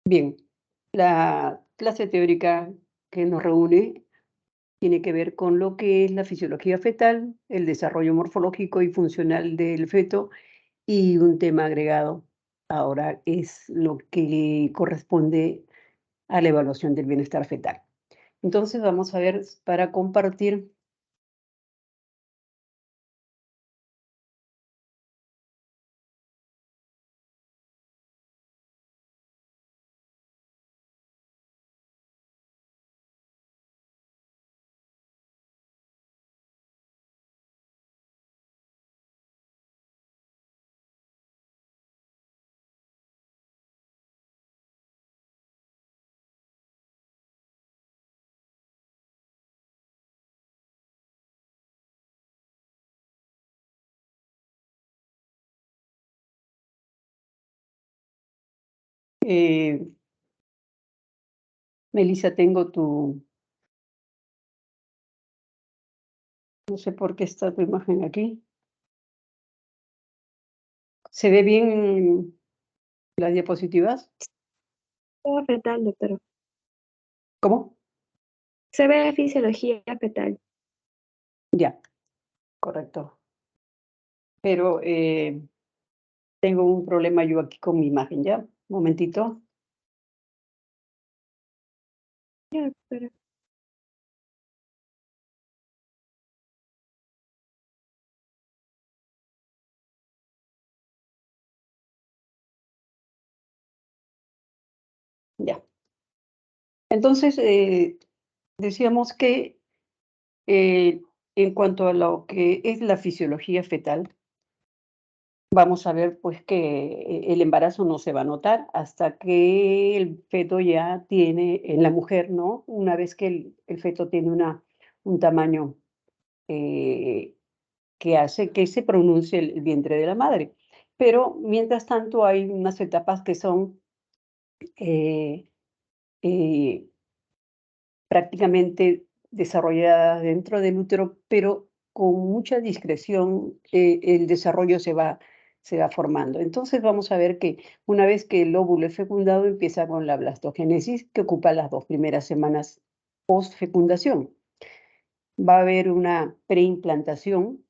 Bien, la clase teórica que nos reúne tiene que ver con lo que es la fisiología fetal, el desarrollo morfológico y funcional del feto y un tema agregado. Ahora es lo que corresponde a la evaluación del bienestar fetal. Entonces vamos a ver para compartir. eh, Melissa, tengo no sé por qué está tu imagen aquí. ¿Se ve bien las diapositivas? Fisiología fetal, doctora. ¿Cómo? Se ve fisiología fetal. Ya, correcto. Pero tengo un problema yo aquí con mi imagen, ¿ya? Un momentito. Ya, doctora. Ya. Entonces, decíamos que eh, en cuanto a lo que es la fisiología fetal, vamos a ver pues que el embarazo no se va a notar hasta que el feto ya tiene, en la mujer, ¿no? Una vez que el feto tiene un tamaño eh, que hace que se pronuncie el vientre de la madre. Pero mientras tanto hay unas etapas que son eh, eh, prácticamente desarrolladas dentro del útero, pero con mucha discreción el desarrollo se va formando. Entonces vamos a ver que una vez que el óvulo es fecundado, empieza con la blastogénesis, que ocupa las 2 primeras semanas post-fecundación. Va a haber una preimplantación,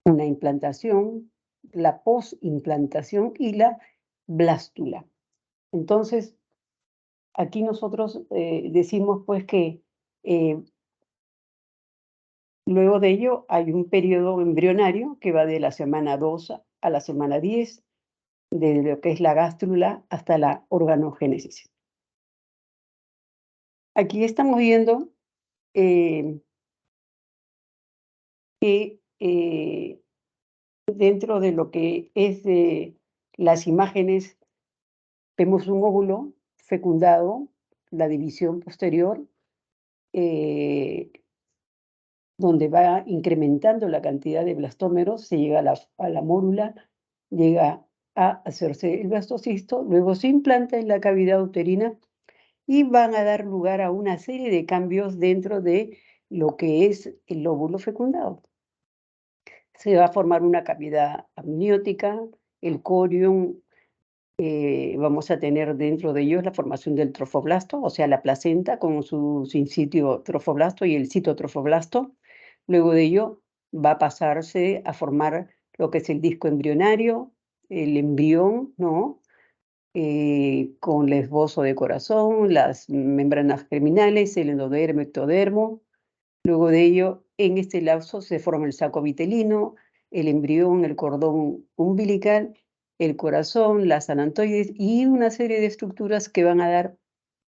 una implantación, la posimplantación y la blástula. Entonces, aquí nosotros decimos pues que eh, luego de ello hay un periodo embrionario que va de la semana 2 a la semana 10, de lo que es la gástrula hasta la organogénesis. Aquí estamos viendo eh, que dentro de lo que es las imágenes, vemos un óvulo fecundado, la división posterior, eh, donde va incrementando la cantidad de blastómeros, se llega a la mórula, llega a hacerse el blastocisto, luego se implanta en la cavidad uterina y van a dar lugar a una serie de cambios dentro de lo que es el óvulo fecundado. Se va a formar una cavidad amniótica, el corium, vamos a tener dentro de ellos la formación del trofoblasto, o sea, la placenta con su sinsitio trofoblasto y el citotrofoblasto. Luego de ello va a pasarse a formar lo que es el disco embrionario, el embrión, ¿no? Con el esbozo de corazón, las membranas germinales, el endodermo, ectodermo. Luego de ello, en este lapso se forma el saco vitelino, el embrión, el cordón umbilical, el corazón, las alantoides y una serie de estructuras que van a dar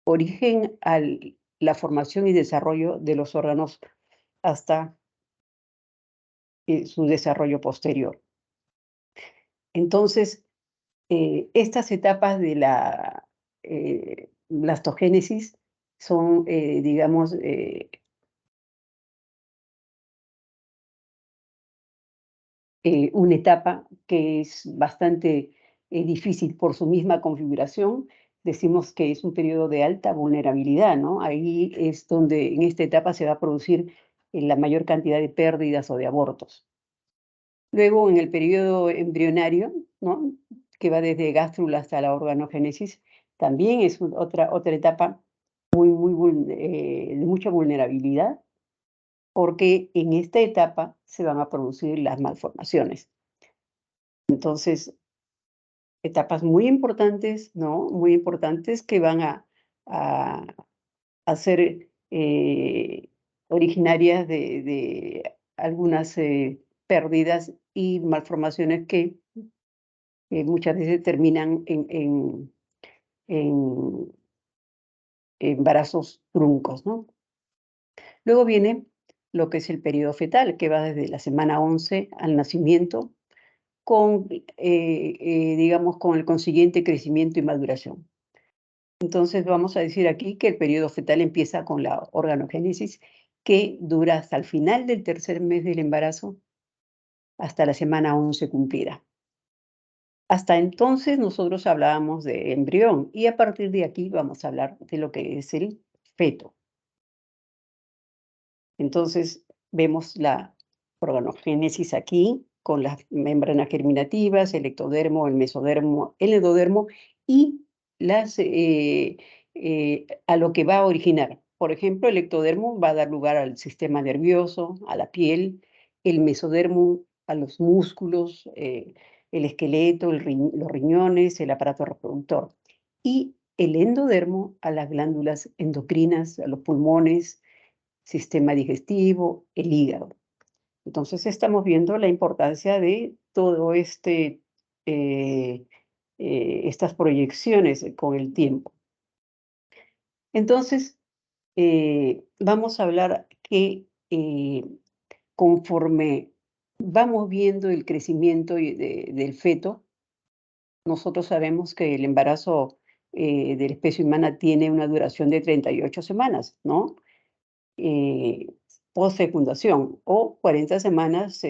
origen a la formación y desarrollo de los órganos hasta su desarrollo posterior. Entonces, estas etapas de la blastogénesis son, digamos, una etapa que es bastante difícil por su misma configuración. Decimos que es un periodo de alta vulnerabilidad, ¿no? Ahí es donde en esta etapa se va a producir la mayor cantidad de pérdidas o de abortos. Luego, en el periodo embrionario, ¿no? Que va desde gástrula hasta la organogénesis, también es otra etapa de mucha vulnerabilidad, porque en esta etapa se van a producir las malformaciones. Entonces, etapas muy importantes, ¿no? Muy importantes que van a ser originarias de algunas pérdidas y malformaciones que muchas veces terminan en embarazos truncos, ¿no? Luego viene lo que es el periodo fetal, que va desde la semana 11 al nacimiento, con, digamos, con el consiguiente crecimiento y maduración. Entonces, vamos a decir aquí que el periodo fetal empieza con la organogénesis, que dura hasta el final del tercer mes del embarazo, hasta la semana 11 cumplida. Hasta entonces nosotros hablábamos de embrión y a partir de aquí vamos a hablar de lo que es el feto. Entonces, vemos la organogénesis aquí con las membranas germinativas, el ectodermo, el mesodermo, el endodermo y a lo que va a originar. Por ejemplo, el ectodermo va a dar lugar al sistema nervioso, a la piel, el mesodermo a los músculos, el esqueleto, los riñones, el aparato reproductor. Y el endodermo a las glándulas endocrinas, a los pulmones, sistema digestivo, el hígado. Entonces estamos viendo la importancia de todo estas proyecciones con el tiempo. Entonces, vamos a hablar que conforme vamos viendo el crecimiento del feto, nosotros sabemos que el embarazo de la especie humana tiene una duración de 38 semanas, ¿no? Post-fecundación o 40 semanas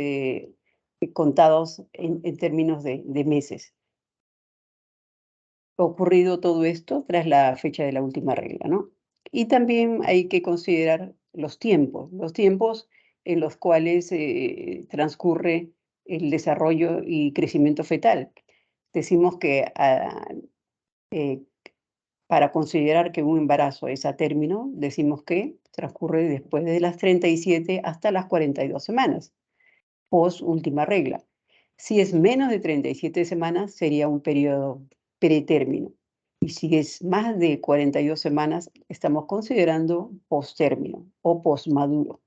contados en términos de meses. Ha ocurrido todo esto tras la fecha de la última regla, ¿no? Y también hay que considerar los tiempos en los cuales transcurre el desarrollo y crecimiento fetal. Decimos que eh, para considerar que un embarazo es a término, decimos que transcurre después de las 37 hasta las 42 semanas, post última regla. Si es menos de 37 semanas, sería un periodo pretérmino. Y si es más de 42 semanas, estamos considerando post-término o post-maduro.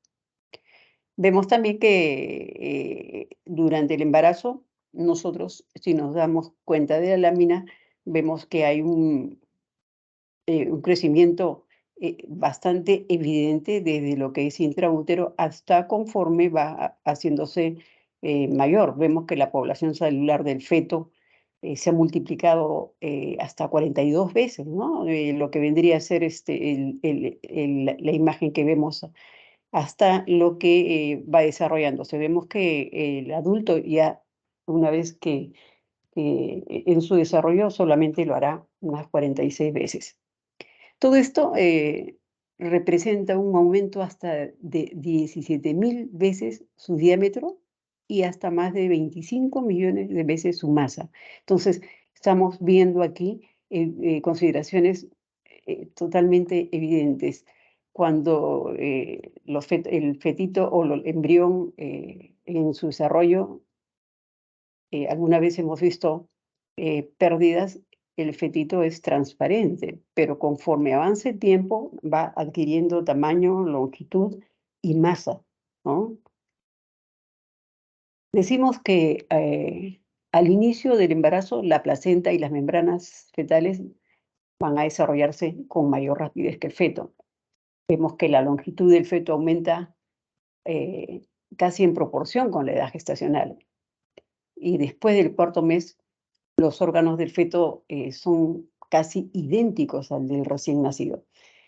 Vemos también que durante el embarazo, nosotros, si nos damos cuenta de la lámina, vemos que hay un crecimiento bastante evidente desde lo que es intraútero hasta conforme va haciéndose mayor. Vemos que la población celular del feto se ha multiplicado hasta 42 veces, ¿no? Lo que vendría a ser la imagen que vemos hasta lo que va desarrollándose. Vemos que el adulto ya una vez que en su desarrollo solamente lo hará unas 46 veces. Todo esto representa un aumento hasta de 17.000 veces su diámetro y hasta más de 25 millones de veces su masa. Entonces, estamos viendo aquí consideraciones totalmente evidentes. Cuando el fetito o el embrión en su desarrollo, alguna vez hemos visto pérdidas, el fetito es transparente, pero conforme avance el tiempo va adquiriendo tamaño, longitud y masa, ¿no? Decimos que al inicio del embarazo la placenta y las membranas fetales van a desarrollarse con mayor rapidez que el feto. Vemos que la longitud del feto aumenta eh, casi en proporción con la edad gestacional. Y después del cuarto mes los órganos del feto son casi idénticos al del recién nacido.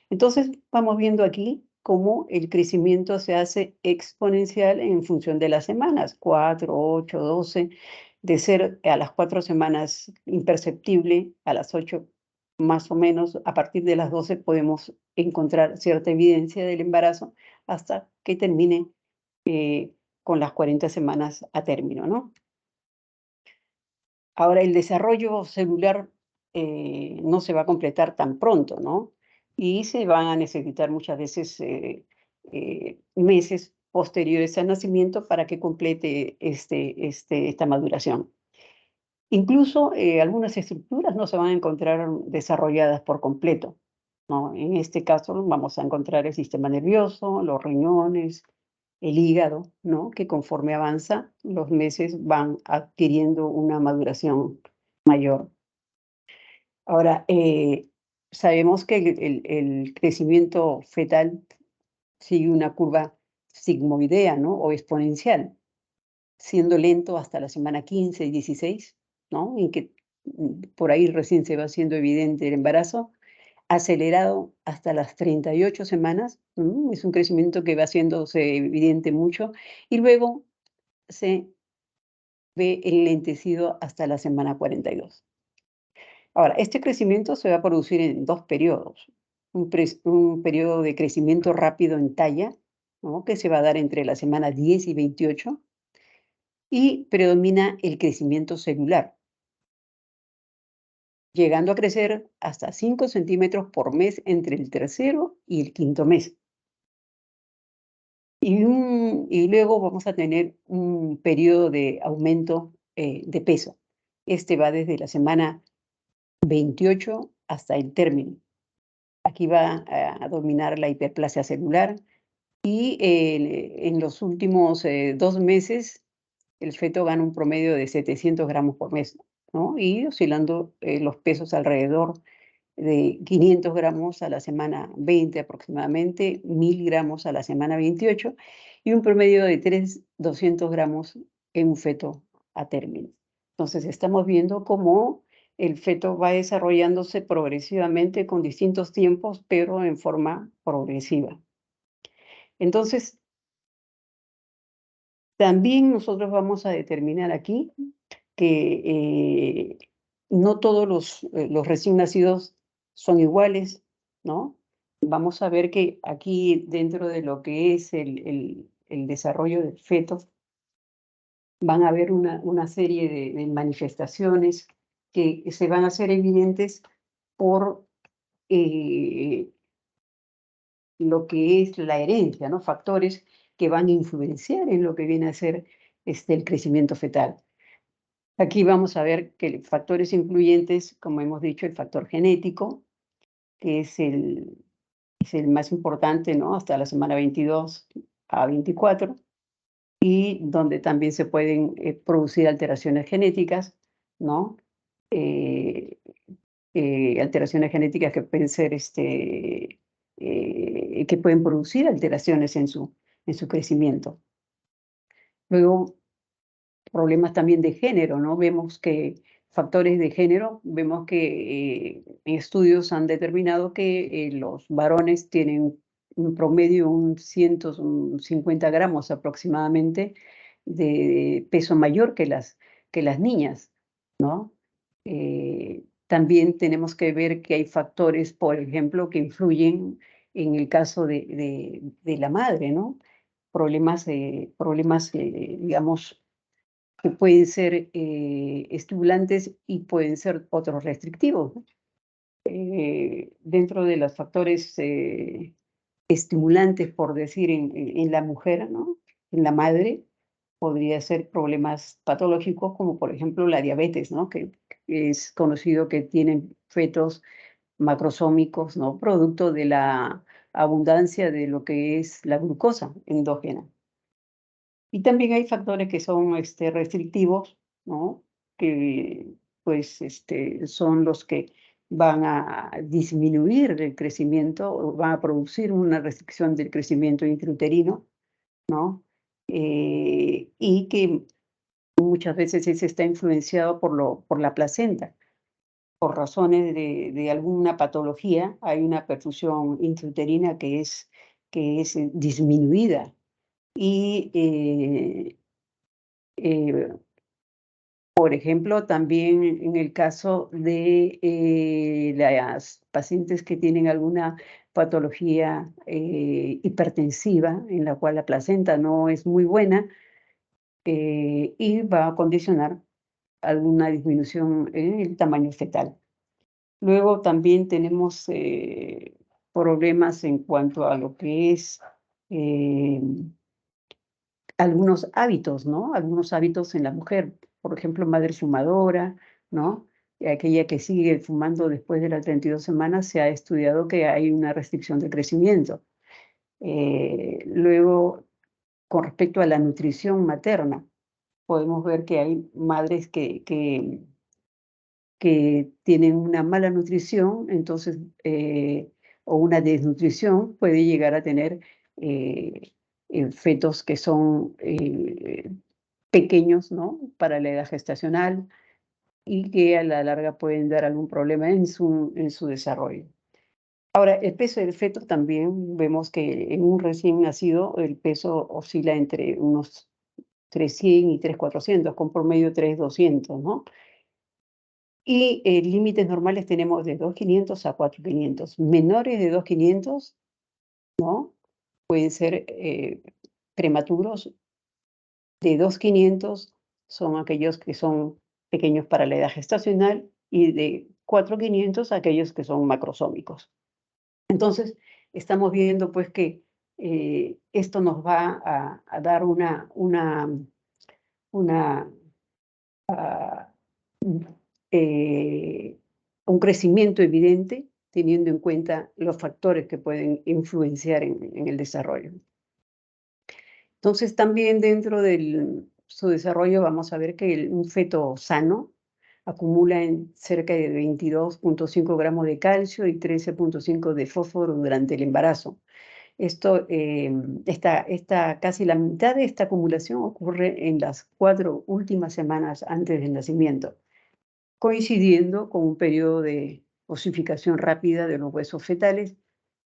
Entonces, vamos viendo aquí cómo el crecimiento se hace exponencial en función de las semanas, 4, 8, 12, de ser a las 4 semanas imperceptible, a las 8 más o menos, a partir de las 12 podemos encontrar cierta evidencia del embarazo hasta que termine con las 40 semanas a término, ¿no? Ahora, el desarrollo celular no se va a completar tan pronto, ¿no? Y se van a necesitar muchas veces meses posteriores al nacimiento para que complete esta maduración. Incluso algunas estructuras no se van a encontrar desarrolladas por completo, ¿no? En este caso vamos a encontrar el sistema nervioso, los riñones, el hígado, ¿no? Que conforme avanza los meses van adquiriendo una maduración mayor. Ahora, sabemos que el crecimiento fetal sigue una curva sigmoidea, ¿no? O exponencial, siendo lento hasta la semana 15 y 16, ¿no? En que por ahí recién se va haciendo evidente el embarazo, acelerado hasta las 38 semanas, es un crecimiento que va haciéndose evidente mucho, y luego se ve enlentecido hasta la semana 42. Ahora, este crecimiento se va a producir en dos periodos. Un periodo de crecimiento rápido en talla, ¿no? Que se va a dar entre la semana 10 y 28, y predomina el crecimiento celular, llegando a crecer hasta 5 centímetros por mes entre el tercero y el quinto mes. Y luego vamos a tener un periodo de aumento de peso. Este va desde la semana 28 hasta el término. Aquí va a dominar la hiperplasia celular y en los últimos 2 meses el feto gana un promedio de 700 gramos por mes, ¿no? Y oscilando los pesos alrededor de 500 gramos a la semana 20 aproximadamente, 1000 gramos a la semana 28 y un promedio de 200 gramos en un feto a término. Entonces estamos viendo cómo el feto va desarrollándose progresivamente con distintos tiempos, pero en forma progresiva. Entonces, también nosotros vamos a determinar aquí que no todos los recién nacidos son iguales, ¿no? Vamos a ver que aquí dentro de lo que es el desarrollo del feto, van a haber una serie de manifestaciones que se van a hacer evidentes por eh, lo que es la herencia, ¿no? Factores que van a influenciar en lo que viene a ser el crecimiento fetal. Aquí vamos a ver que factores influyentes, como hemos dicho, el factor genético, que es el más importante, ¿no? Hasta la semana 22 a 24, y donde también se pueden producir alteraciones genéticas, ¿no? Eh, alteraciones genéticas que pueden ser, que pueden producir alteraciones en su crecimiento. Luego, problemas también de género, ¿no? Vemos que factores de género, vemos que estudios han determinado que los varones tienen un promedio un 150 gramos aproximadamente de peso mayor que las niñas, ¿no? También tenemos que ver que hay factores, por ejemplo, que influyen en el caso de la madre, ¿no? Problemas digamos, que pueden ser estimulantes y pueden ser otros restrictivos, ¿no? Dentro de los factores estimulantes, por decir, en la mujer, ¿no? En la madre, podría ser problemas patológicos como por ejemplo la diabetes, ¿no? Que es conocido que tienen fetos macrosómicos, ¿no? Producto de la abundancia de lo que es la glucosa endógena. Y también hay factores que son restrictivos, ¿no? Que pues son los que van a disminuir el crecimiento o van a producir una restricción del crecimiento intrauterino, ¿no? Y que muchas veces ese está influenciado por la placenta. Por razones de alguna patología, hay una perfusión intrauterina que es disminuida. Y eh, por ejemplo, también en el caso de las pacientes que tienen alguna patología hipertensiva, en la cual la placenta no es muy buena, y va a condicionar alguna disminución en el tamaño fetal. Luego también tenemos problemas en cuanto a lo que es algunos hábitos, ¿no? Algunos hábitos en la mujer, por ejemplo, madre fumadora, ¿no? Y aquella que sigue fumando después de las 32 semanas, se ha estudiado que hay una restricción de crecimiento. Luego, con respecto a la nutrición materna, podemos ver que hay madres que tienen una mala nutrición, entonces, o una desnutrición, puede llegar a tener fetos que son pequeños, ¿no? Para la edad gestacional y que a la larga pueden dar algún problema en su desarrollo. Ahora, el peso del feto también vemos que en un recién nacido el peso oscila entre unos 300 y 3.400, con promedio 3.200, ¿no? Y límites normales tenemos de 2.500 a 4.500. Menores de 2.500, ¿no? Pueden ser prematuros. De 2.500 son aquellos que son pequeños para la edad gestacional y de 4.500 aquellos que son macrosómicos. Entonces, estamos viendo pues que esto nos va a dar una ah, mm, eh, un crecimiento evidente teniendo en cuenta los factores que pueden influenciar en el desarrollo. Entonces, también dentro de su desarrollo vamos a ver que un feto sano acumula en cerca de 22.5 gramos de calcio y 13.5 de fósforo durante el embarazo. Esto, casi la mitad de esta acumulación ocurre en las 4 últimas semanas antes del nacimiento, coincidiendo con un periodo de osificación rápida de los huesos fetales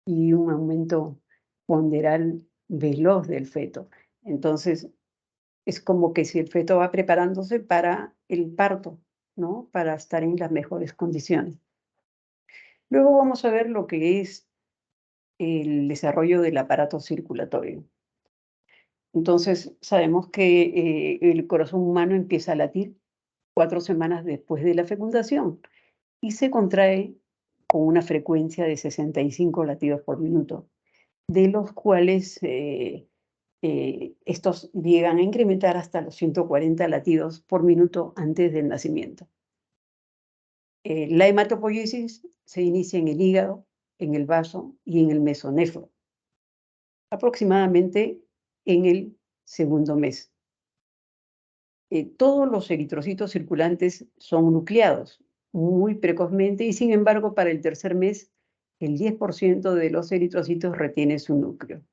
y un aumento ponderal veloz del feto. Entonces, es como que si el feto va preparándose para el parto, ¿no? Para estar en las mejores condiciones. Luego vamos a ver lo que es el desarrollo del aparato circulatorio. Entonces, sabemos que el corazón humano empieza a latir 4 semanas después de la fecundación y se contrae con una frecuencia de 65 latidos por minuto, de los cuales estos llegan a incrementar hasta los 140 latidos por minuto antes del nacimiento. La hematopoiesis se inicia en el hígado, en el vaso y en el mesonefro, aproximadamente en el segundo mes. Todos los eritrocitos circulantes son nucleados muy precozmente y sin embargo para el tercer mes el 10% de los eritrocitos retiene su núcleo.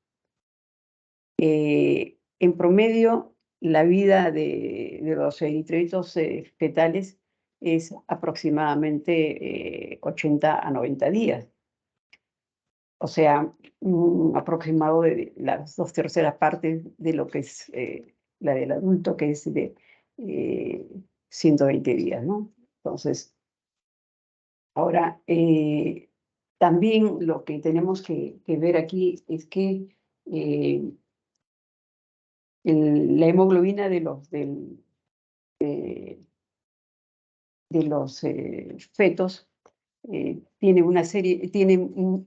En promedio, la vida de los eritrocitos fetales es aproximadamente 80 a 90 días. O sea, un aproximado de las 2/3 partes de lo que es la del adulto, que es de 120 días, ¿no? Entonces, ahora, también lo que tenemos que ver aquí es que la hemoglobina de los fetos tiene un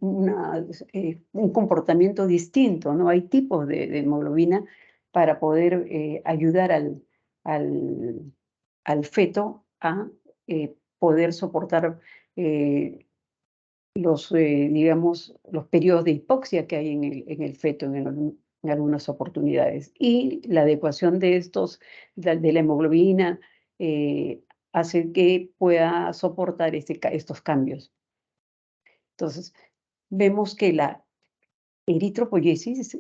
comportamiento distinto, ¿no? Hay tipos de hemoglobina para poder ayudar al, al feto a poder soportar digamos, los periodos de hipoxia que hay en el feto en algunas oportunidades. Y la adecuación de de la hemoglobina, hace que pueda soportar estos cambios. Entonces, vemos que la eritropoiesis,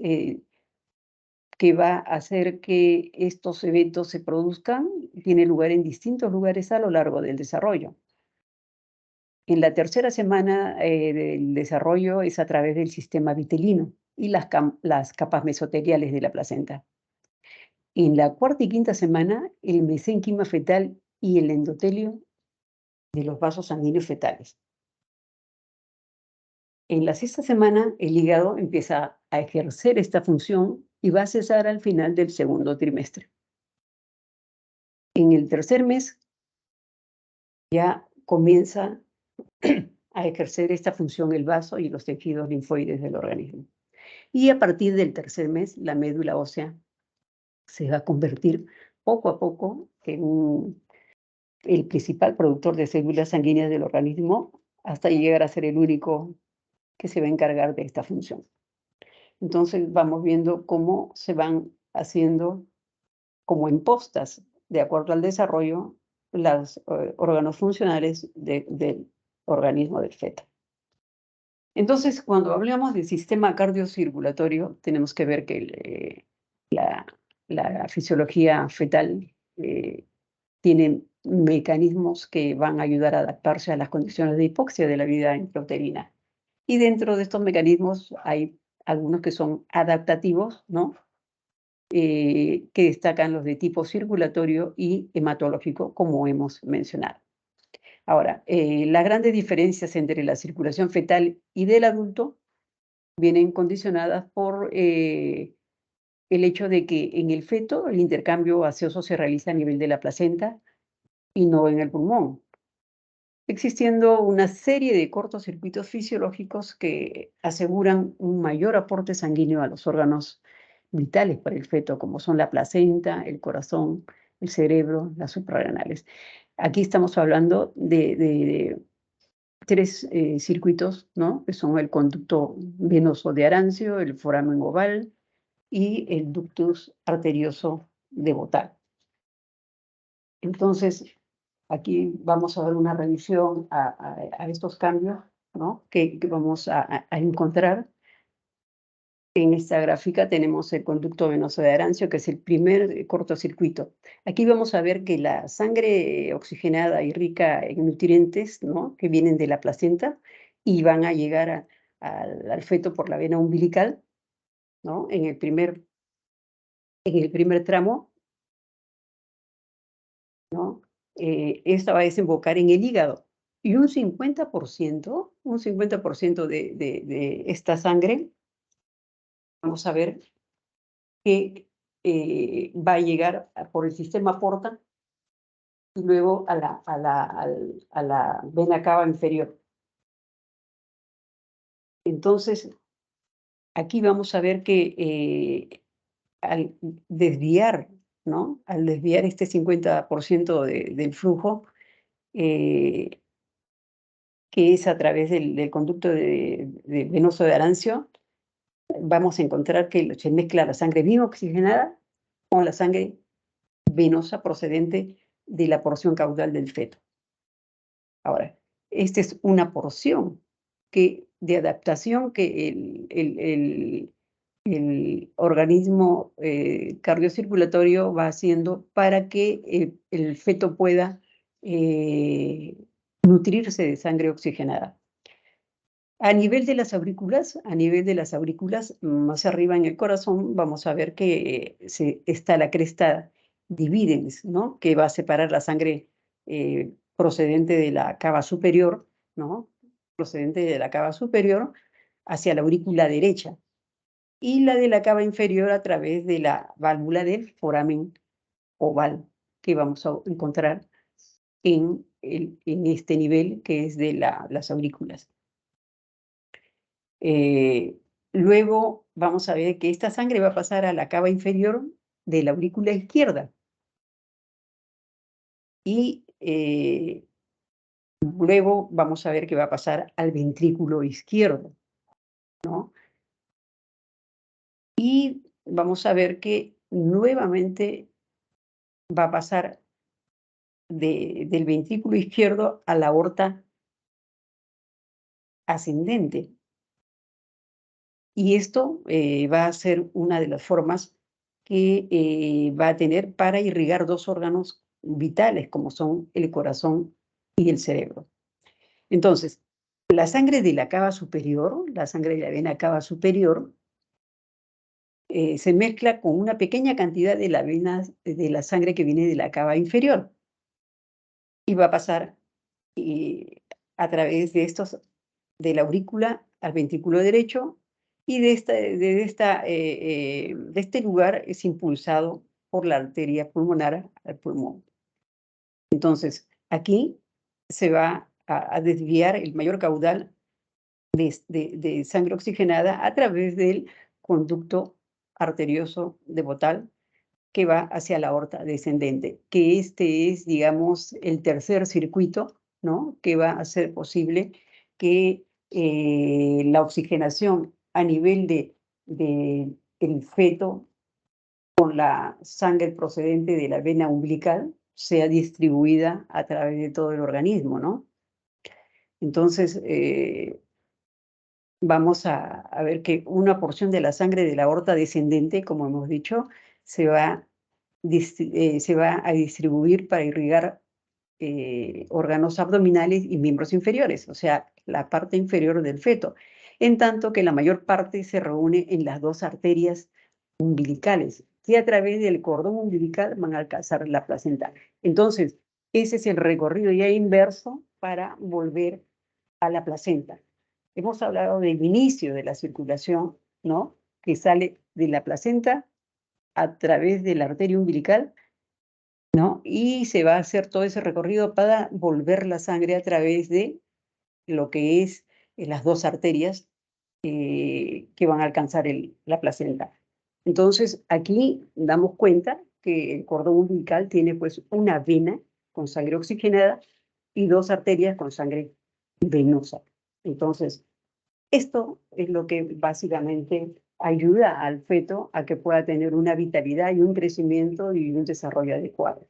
que va a hacer que estos eventos se produzcan, tiene lugar en distintos lugares a lo largo del desarrollo. En la tercera semana del desarrollo es a través del sistema vitelino y las capas mesoteliales de la placenta. En la cuarta y quinta semana, el mesénquima fetal y el endotelio de los vasos sanguíneos fetales. En la sexta semana, el hígado empieza a ejercer esta función y va a cesar al final del segundo trimestre. En el tercer mes ya comienza a ejercer esta función el vaso y los tejidos linfoides del organismo. Y a partir del tercer mes, la médula ósea se va a convertir poco a poco en el principal productor de células sanguíneas del organismo, hasta llegar a ser el único que se va a encargar de esta función. Entonces vamos viendo cómo se van haciendo como en postas, de acuerdo al desarrollo, los órganos funcionales del organismo del feto. Entonces, cuando hablamos del sistema cardiocirculatorio, tenemos que ver que la fisiología fetal tiene mecanismos que van a ayudar a adaptarse a las condiciones de hipoxia de la vida intrauterina. Y dentro de estos mecanismos hay algunos que son adaptativos, ¿no? Que destacan los de tipo circulatorio y hematológico, como hemos mencionado. Ahora, las grandes diferencias entre la circulación fetal y del adulto vienen condicionadas por el hecho de que en el feto el intercambio gaseoso se realiza a nivel de la placenta y no en el pulmón, existiendo una serie de cortocircuitos fisiológicos que aseguran un mayor aporte sanguíneo a los órganos vitales para el feto, como son la placenta, el corazón, el cerebro, las suprarrenales. Aquí estamos hablando de tres circuitos, ¿no? Que son el conducto venoso de Arancio, el foramen oval y el ductus arterioso de Botán. Entonces, aquí vamos a dar una revisión a estos cambios, ¿no? que vamos a encontrar. En esta gráfica tenemos el conducto venoso de Arancio, que es el primer cortocircuito. Aquí vamos a ver que la sangre oxigenada y rica en nutrientes, ¿no? que vienen de la placenta y van a llegar al feto por la vena umbilical, ¿no? en el primer tramo, ¿no? Esta va a desembocar en el hígado. Y un 50% de esta sangre, vamos a ver que va a llegar por el sistema porta y luego a la vena cava inferior. Entonces, aquí vamos a ver que al desviar, ¿no? Al desviar este 50% del flujo, que es a través del conducto venoso de Arancio, vamos a encontrar que se mezcla la sangre bien oxigenada con la sangre venosa procedente de la porción caudal del feto. Ahora, esta es una porción de adaptación que el organismo cardiocirculatorio va haciendo para que el feto pueda nutrirse de sangre oxigenada. A nivel de las aurículas, más arriba en el corazón, vamos a ver que está la cresta dividens, ¿no? Que va a separar la sangre procedente de la cava superior, ¿no? Procedente de la cava superior hacia la aurícula derecha. Y la de la cava inferior a través de la válvula del foramen oval, que vamos a encontrar en este nivel que es de las aurículas. Luego vamos a ver que esta sangre va a pasar a la cava inferior de la aurícula izquierda. Y luego vamos a ver que va a pasar al ventrículo izquierdo, ¿no? Y vamos a ver que nuevamente va a pasar del ventrículo izquierdo a la aorta ascendente. Y esto va a ser una de las formas que va a tener para irrigar dos órganos vitales, como son el corazón y el cerebro. Entonces, la sangre de la cava superior, la sangre de la vena cava superior, se mezcla con una pequeña cantidad de la sangre que viene de la cava inferior y va a pasar a través de la aurícula al ventrículo derecho, y de este lugar es impulsado por la arteria pulmonar al pulmón. Entonces, aquí se va a desviar el mayor caudal de sangre oxigenada a través del conducto arterioso de Bottal que va hacia la aorta descendente, que este es, digamos, el tercer circuito, ¿no? Que va a hacer posible que la oxigenación a nivel el feto con la sangre procedente de la vena umbilical sea distribuida a través de todo el organismo, ¿no? Entonces, vamos a ver que una porción de la sangre de la aorta descendente, como hemos dicho, se va, se va a distribuir para irrigar órganos abdominales y miembros inferiores, o sea, la parte inferior del feto, en tanto que la mayor parte se reúne en las dos arterias umbilicales, que a través del cordón umbilical van a alcanzar la placenta. Entonces, ese es el recorrido ya inverso para volver a la placenta. Hemos hablado del inicio de la circulación, ¿no? Que sale de la placenta a través de la arteria umbilical, ¿no? Y se va a hacer todo ese recorrido para volver la sangre a través de lo que es las dos arterias que van a alcanzar la placenta. Entonces, aquí damos cuenta que el cordón umbilical tiene pues una vena con sangre oxigenada y dos arterias con sangre venosa. Entonces, esto es lo que básicamente ayuda al feto a que pueda tener una vitalidad y un crecimiento y un desarrollo adecuado.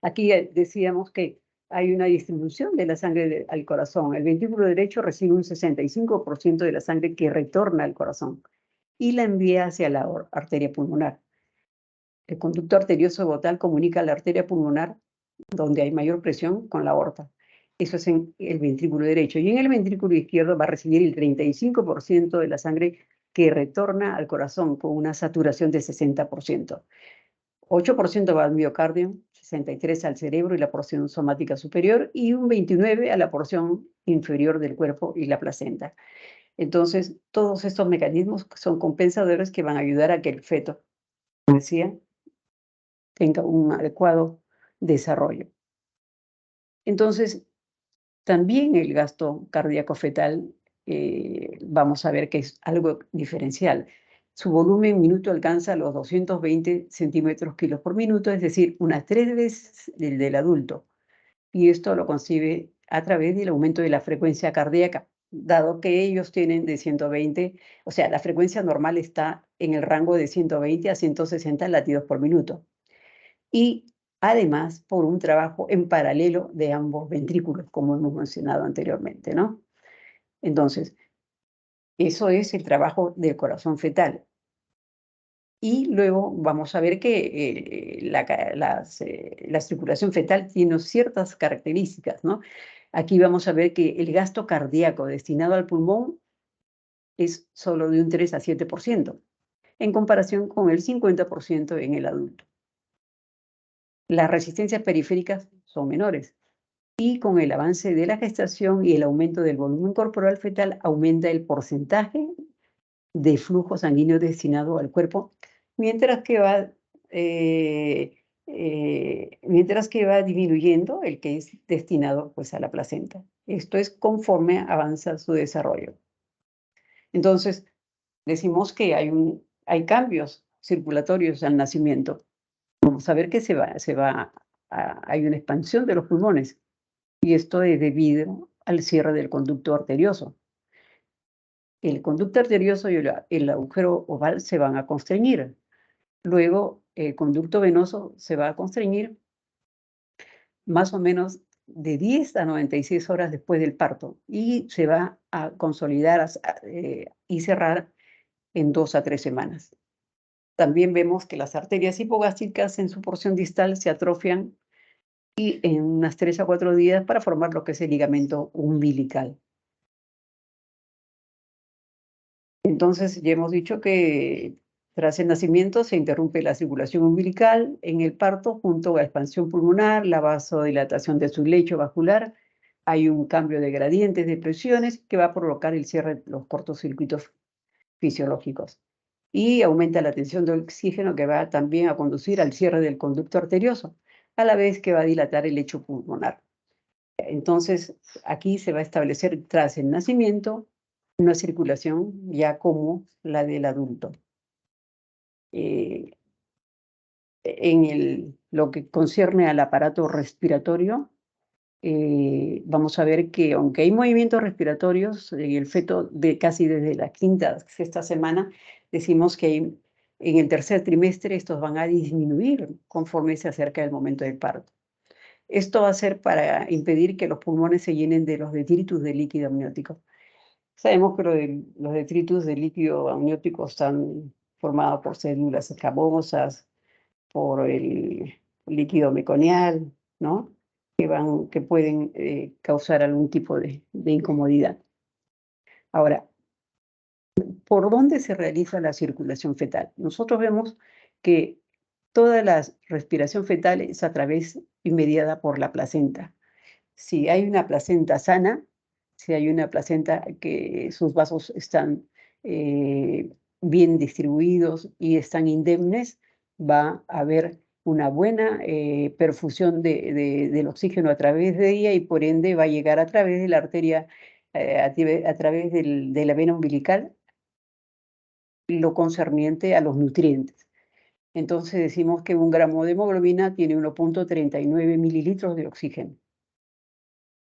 Aquí decíamos que hay una distribución de la sangre al corazón. El ventrículo derecho recibe un 65% de la sangre que retorna al corazón y la envía hacia la arteria pulmonar. El conducto arterioso Bottal comunica la arteria pulmonar, donde hay mayor presión, con la aorta. Eso es en el ventrículo derecho. Y en el ventrículo izquierdo va a recibir el 35% de la sangre que retorna al corazón con una saturación de 60%. 8% va al miocardio, 63% al cerebro y la porción somática superior, y un 29% a la porción inferior del cuerpo y la placenta. Entonces, todos estos mecanismos son compensadores que van a ayudar a que el feto, como decía, tenga un adecuado desarrollo. Entonces, también el gasto cardíaco fetal, vamos a ver que es algo diferencial. Su volumen minuto alcanza los 220 centímetros kilos por minuto, es decir, unas 3 veces el del adulto. Y esto lo concibe a través del aumento de la frecuencia cardíaca, dado que ellos tienen de 120, o sea, la frecuencia normal está en el rango de 120 a 160 latidos por minuto. Y además por un trabajo en paralelo de ambos ventrículos, como hemos mencionado anteriormente, ¿no? Entonces, eso es el trabajo del corazón fetal. Y luego vamos a ver que la circulación fetal tiene ciertas características, ¿no? Aquí vamos a ver que el gasto cardíaco destinado al pulmón es solo de un 3 a 7%, en comparación con el 50% en el adulto. Las resistencias periféricas son menores. Y con el avance de la gestación y el aumento del volumen corporal fetal, aumenta el porcentaje de flujo sanguíneo destinado al cuerpo, mientras que va disminuyendo el que es destinado pues, a la placenta. Esto es conforme avanza su desarrollo. Entonces, decimos que hay cambios circulatorios al nacimiento. Vamos a ver que hay una expansión de los pulmones. Y esto es debido al cierre del conducto arterioso. El conducto arterioso y el agujero oval se van a constreñir. Luego, el conducto venoso se va a constreñir más o menos de 10 a 96 horas después del parto y se va a consolidar y cerrar en 2 a 3 semanas. También vemos que las arterias hipogástricas en su porción distal se atrofian y en unas 3 a 4 días para formar lo que es el ligamento umbilical. Entonces, ya hemos dicho que tras el nacimiento se interrumpe la circulación umbilical en el parto junto a la expansión pulmonar, la vasodilatación de su lecho vascular. Hay un cambio de gradientes de presiones que va a provocar el cierre de los cortocircuitos fisiológicos. Y aumenta la tensión de oxígeno que va también a conducir al cierre del conducto arterioso, a la vez que va a dilatar el lecho pulmonar. Entonces, aquí se va a establecer tras el nacimiento una circulación ya como la del adulto. Lo que concierne al aparato respiratorio, vamos a ver que aunque hay movimientos respiratorios en el feto casi desde la quinta, sexta semana, decimos que en el tercer trimestre estos van a disminuir conforme se acerca el momento del parto. Esto va a ser para impedir que los pulmones se llenen de los detritus de líquido amniótico. Sabemos que los detritus de líquido amniótico están formados por células escamosas, por el líquido meconial, ¿no? Que pueden causar algún tipo de incomodidad. Ahora, ¿por dónde se realiza la circulación fetal? Nosotros vemos que toda la respiración fetal es a través mediada por la placenta. Si hay una placenta sana, si hay una placenta que sus vasos están bien distribuidos y están indemnes, va a haber una buena perfusión del oxígeno a través de ella y por ende va a llegar a través de la arteria, a través de la vena umbilical, lo concerniente a los nutrientes. Entonces decimos que 1 gramo de hemoglobina tiene 1,39 mililitros de oxígeno,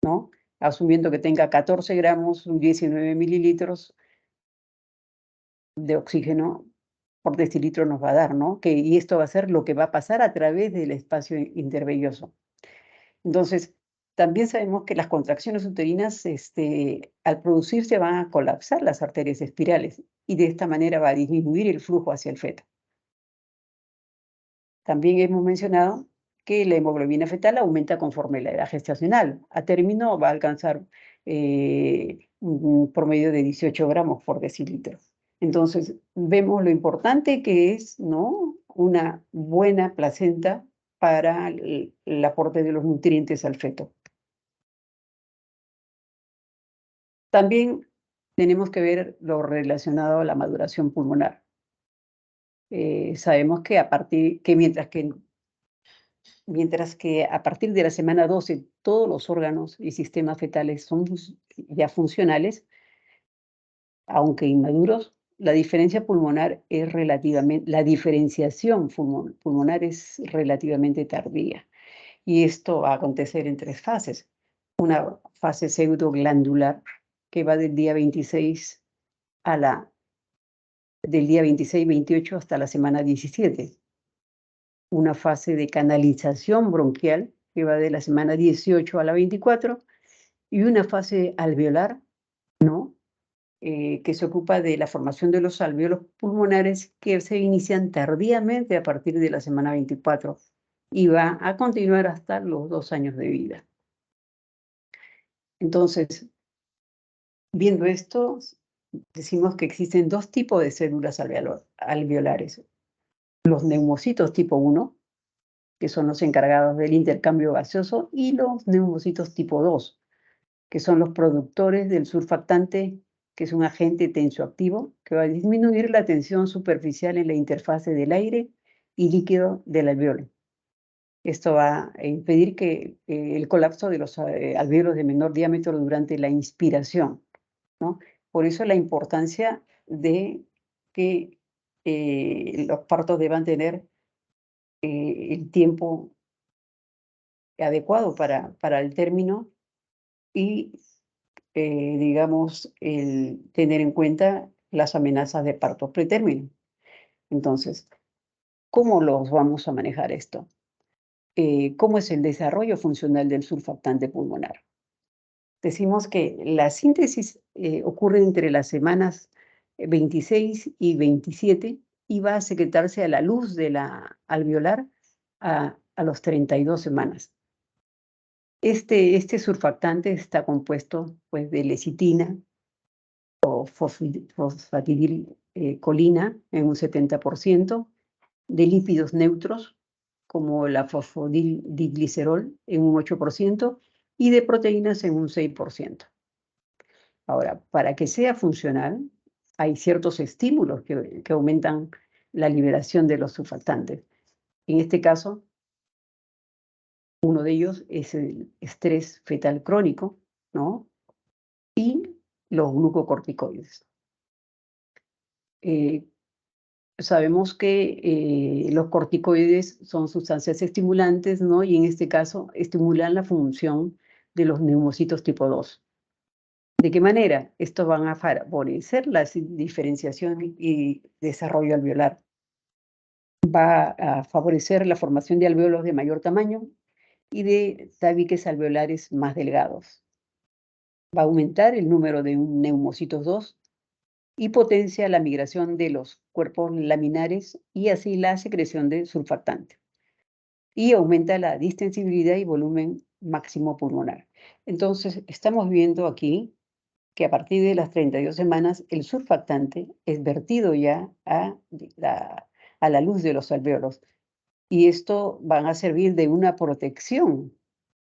¿no? Asumiendo que tenga 14 gramos, 19 mililitros de oxígeno por decilitro nos va a dar, ¿no? Y esto va a ser lo que va a pasar a través del espacio intervelloso. Entonces, también sabemos que las contracciones uterinas, al producirse van a colapsar las arterias espirales y de esta manera va a disminuir el flujo hacia el feto. También hemos mencionado que la hemoglobina fetal aumenta conforme la edad gestacional. A término va a alcanzar un promedio de 18 gramos por decilitro. Entonces, vemos lo importante que es, ¿no?, una buena placenta para el aporte de los nutrientes al feto. También tenemos que ver lo relacionado a la maduración pulmonar. Sabemos que mientras que a partir de la semana 12 todos los órganos y sistemas fetales son ya funcionales, aunque inmaduros, la diferenciación pulmonar es relativamente tardía. Y esto va a acontecer en 3 fases. Una fase pseudoglandular, que va del día 26 28 hasta la semana 17. Una fase de canalización bronquial, que va de la semana 18 a la 24, y una fase alveolar, ¿no?, que se ocupa de la formación de los alvéolos pulmonares, que se inician tardíamente a partir de la semana 24 y va a continuar hasta los 2 años de vida. Entonces, viendo esto, decimos que existen 2 tipos de células alveolares: los neumocitos tipo 1, que son los encargados del intercambio gaseoso, y los neumocitos tipo 2, que son los productores del surfactante, que es un agente tensioactivo que va a disminuir la tensión superficial en la interfase del aire y líquido del alveolo. Esto va a impedir que el colapso de los alvéolos de menor diámetro durante la inspiración, ¿no? Por eso la importancia de que los partos deban tener el tiempo adecuado para el término y, digamos, el tener en cuenta las amenazas de parto pretérmino. Entonces, ¿cómo los vamos a manejar esto? ¿Cómo es el desarrollo funcional del surfactante pulmonar? Decimos que la síntesis ocurre entre las semanas 26 y 27 y va a secretarse a la luz de la alveolar a los 32 semanas. Este surfactante está compuesto, pues, de lecitina o fosfatidilcolina en un 70%, de lípidos neutros, como la fosfodiglicerol en un 8%, y de proteínas en un 6%. Ahora, para que sea funcional, hay ciertos estímulos que aumentan la liberación de los surfactantes. En este caso, Uno de ellos es el estrés fetal crónico, ¿no? Y los glucocorticoides. Sabemos que los corticoides son sustancias estimulantes, ¿no? Y en este caso estimulan la función de los neumocitos tipo 2. ¿De qué manera? Estos van a favorecer la diferenciación y desarrollo alveolar. Va a favorecer la formación de alvéolos de mayor tamaño y de tabiques alveolares más delgados. Va a aumentar el número de neumocitos 2 y potencia la migración de los cuerpos laminares y así la secreción de surfactante. Y aumenta la distensibilidad y volumen máximo pulmonar. Entonces, estamos viendo aquí que a partir de las 32 semanas el surfactante es vertido ya a la luz de los alvéolos. Y esto van a servir de una protección,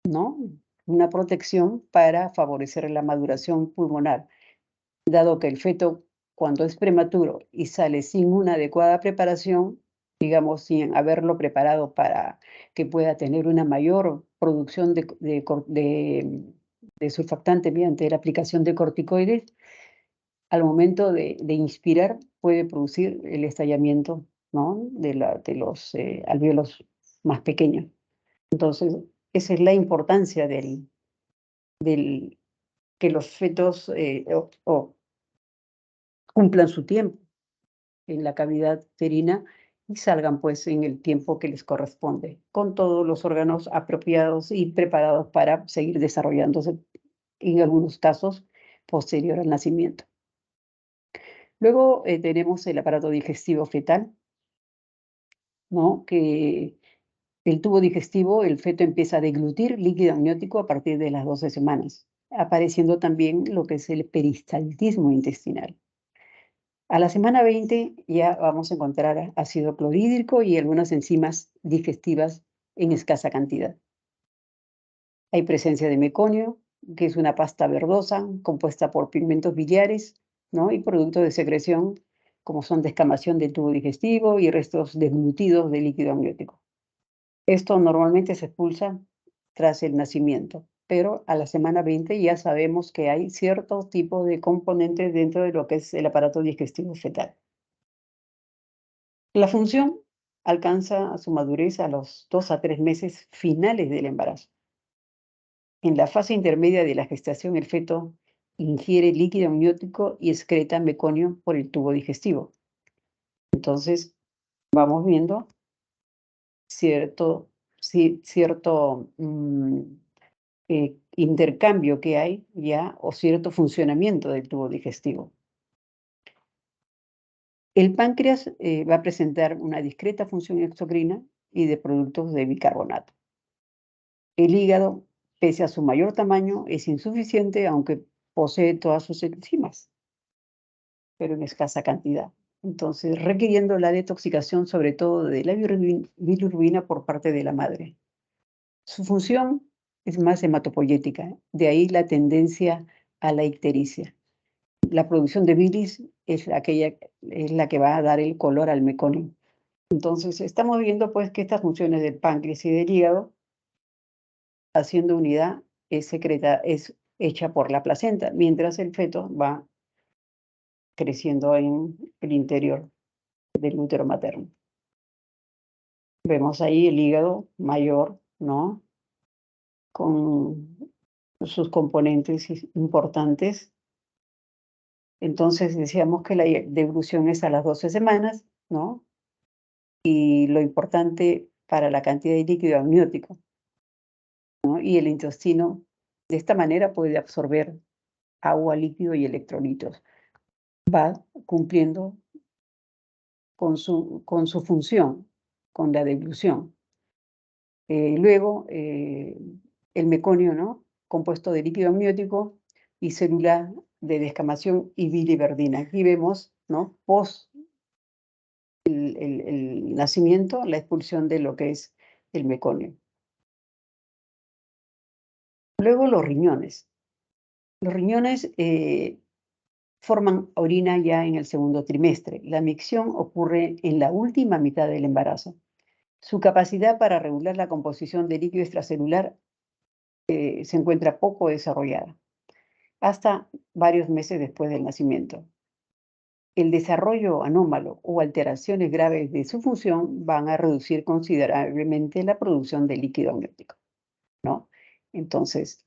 ¿no? Una protección para favorecer la maduración pulmonar, dado que el feto, cuando es prematuro y sale sin una adecuada preparación, digamos, sin haberlo preparado para que pueda tener una mayor producción de surfactante mediante la aplicación de corticoides, al momento de inspirar puede producir el estallamiento, ¿no? de los alvéolos más pequeños. Entonces, esa es la importancia del que los fetos cumplan su tiempo en la cavidad uterina y salgan pues en el tiempo que les corresponde, con todos los órganos apropiados y preparados para seguir desarrollándose, en algunos casos, posterior al nacimiento. Luego tenemos el aparato digestivo fetal, ¿no? Que el tubo digestivo, el feto empieza a deglutir líquido amniótico a partir de las 12 semanas, apareciendo también lo que es el peristaltismo intestinal. A la semana 20 ya vamos a encontrar ácido clorhídrico y algunas enzimas digestivas en escasa cantidad. Hay presencia de meconio, que es una pasta verdosa compuesta por pigmentos biliares, ¿no? Y productos de secreción, como son descamación del tubo digestivo y restos deglutidos de líquido amniótico. Esto normalmente se expulsa tras el nacimiento, pero a la semana 20 ya sabemos que hay cierto tipo de componentes dentro de lo que es el aparato digestivo fetal. La función alcanza su madurez a los 2 a 3 meses finales del embarazo. En la fase intermedia de la gestación, el feto ingiere líquido amniótico y excreta meconio por el tubo digestivo. Entonces, vamos viendo cierto intercambio que hay ya o cierto funcionamiento del tubo digestivo. El páncreas va a presentar una discreta función exocrina y de productos de bicarbonato. El hígado, pese a su mayor tamaño, es insuficiente, aunque posee todas sus enzimas, pero en escasa cantidad. Entonces, requiriendo la detoxicación sobre todo de la bilirrubina por parte de la madre. Su función es más hematopoyética, de ahí la tendencia a la ictericia. La producción de bilis es la que va a dar el color al meconio. Entonces, estamos viendo pues que estas funciones del páncreas y del hígado, haciendo unidad, es hecha por la placenta, mientras el feto va creciendo en el interior del útero materno. Vemos ahí el hígado mayor, ¿no? Con sus componentes importantes. Entonces decíamos que la devolución es a las 12 semanas, ¿no? Y lo importante para la cantidad de líquido amniótico, ¿no? Y el intestino de esta manera puede absorber agua, líquido y electrolitos. Va cumpliendo con su función, con la deglución. Luego, el meconio, ¿no? Compuesto de líquido amniótico y célula de descamación y biliverdina. Aquí vemos, ¿no? Post el nacimiento, la expulsión de lo que es el meconio. Luego los riñones. Los riñones forman orina ya en el segundo trimestre. La micción ocurre en la última mitad del embarazo. Su capacidad para regular la composición de líquido extracelular se encuentra poco desarrollada, hasta varios meses después del nacimiento. El desarrollo anómalo o alteraciones graves de su función van a reducir considerablemente la producción de líquido amniótico, ¿no? Entonces,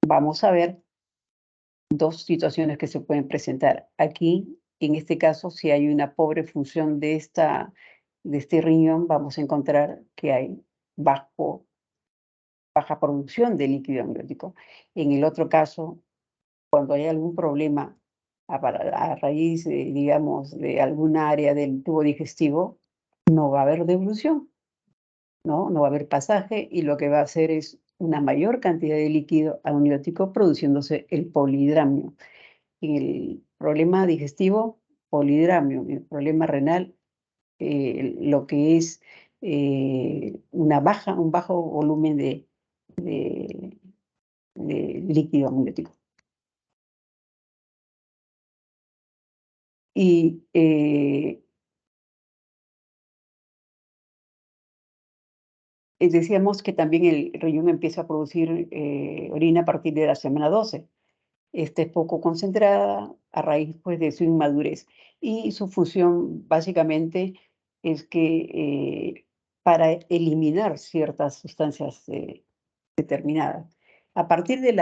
vamos a ver dos situaciones que se pueden presentar. Aquí, en este caso, si hay una pobre función de este riñón, vamos a encontrar que hay baja producción de líquido amniótico. En el otro caso, cuando hay algún problema a raíz, digamos, de alguna área del tubo digestivo, no va a haber devolución, ¿no? No va a haber pasaje y lo que va a hacer es una mayor cantidad de líquido amniótico produciéndose el polihidramio. En el problema digestivo, polihidramio. En el problema renal, lo que es un bajo volumen de, de líquido amniótico. Y decíamos que también el riñón empieza a producir orina a partir de la semana 12. Esta es poco concentrada a raíz pues, de su inmadurez. Y su función básicamente es que para eliminar ciertas sustancias determinadas. A partir de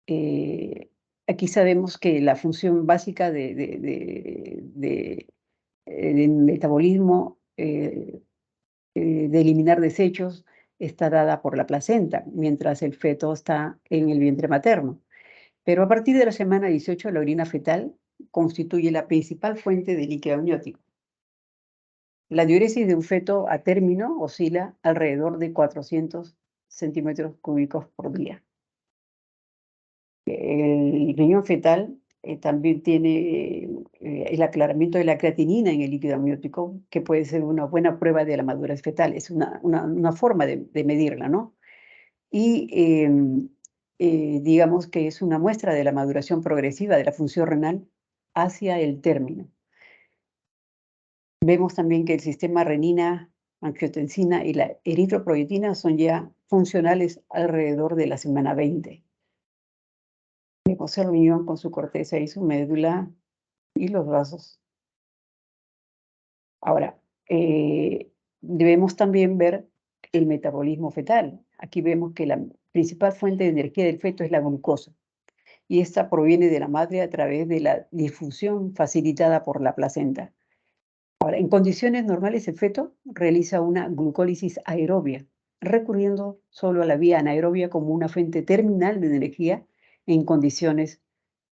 eh, aquí sabemos que la función básica del metabolismo de eliminar desechos está dada por la placenta, mientras el feto está en el vientre materno. Pero a partir de la semana 18, la orina fetal constituye la principal fuente de líquido amniótico. La diuresis de un feto a término oscila alrededor de 400 centímetros cúbicos por día. El riñón fetal también tiene el aclaramiento de la creatinina en el líquido amniótico, que puede ser una buena prueba de la madurez fetal. Es una forma de medirla, ¿no? Y digamos que es una muestra de la maduración progresiva de la función renal hacia el término. Vemos también que el sistema renina, angiotensina y la eritropoyetina son ya funcionales alrededor de la semana 20. Vemos el riñón con su corteza y su médula y los vasos. Ahora, debemos también ver el metabolismo fetal. Aquí vemos que la principal fuente de energía del feto es la glucosa, y esta proviene de la madre a través de la difusión facilitada por la placenta. Ahora, en condiciones normales, el feto realiza una glucólisis aerobia, recurriendo solo a la vía anaerobia como una fuente terminal de energía en condiciones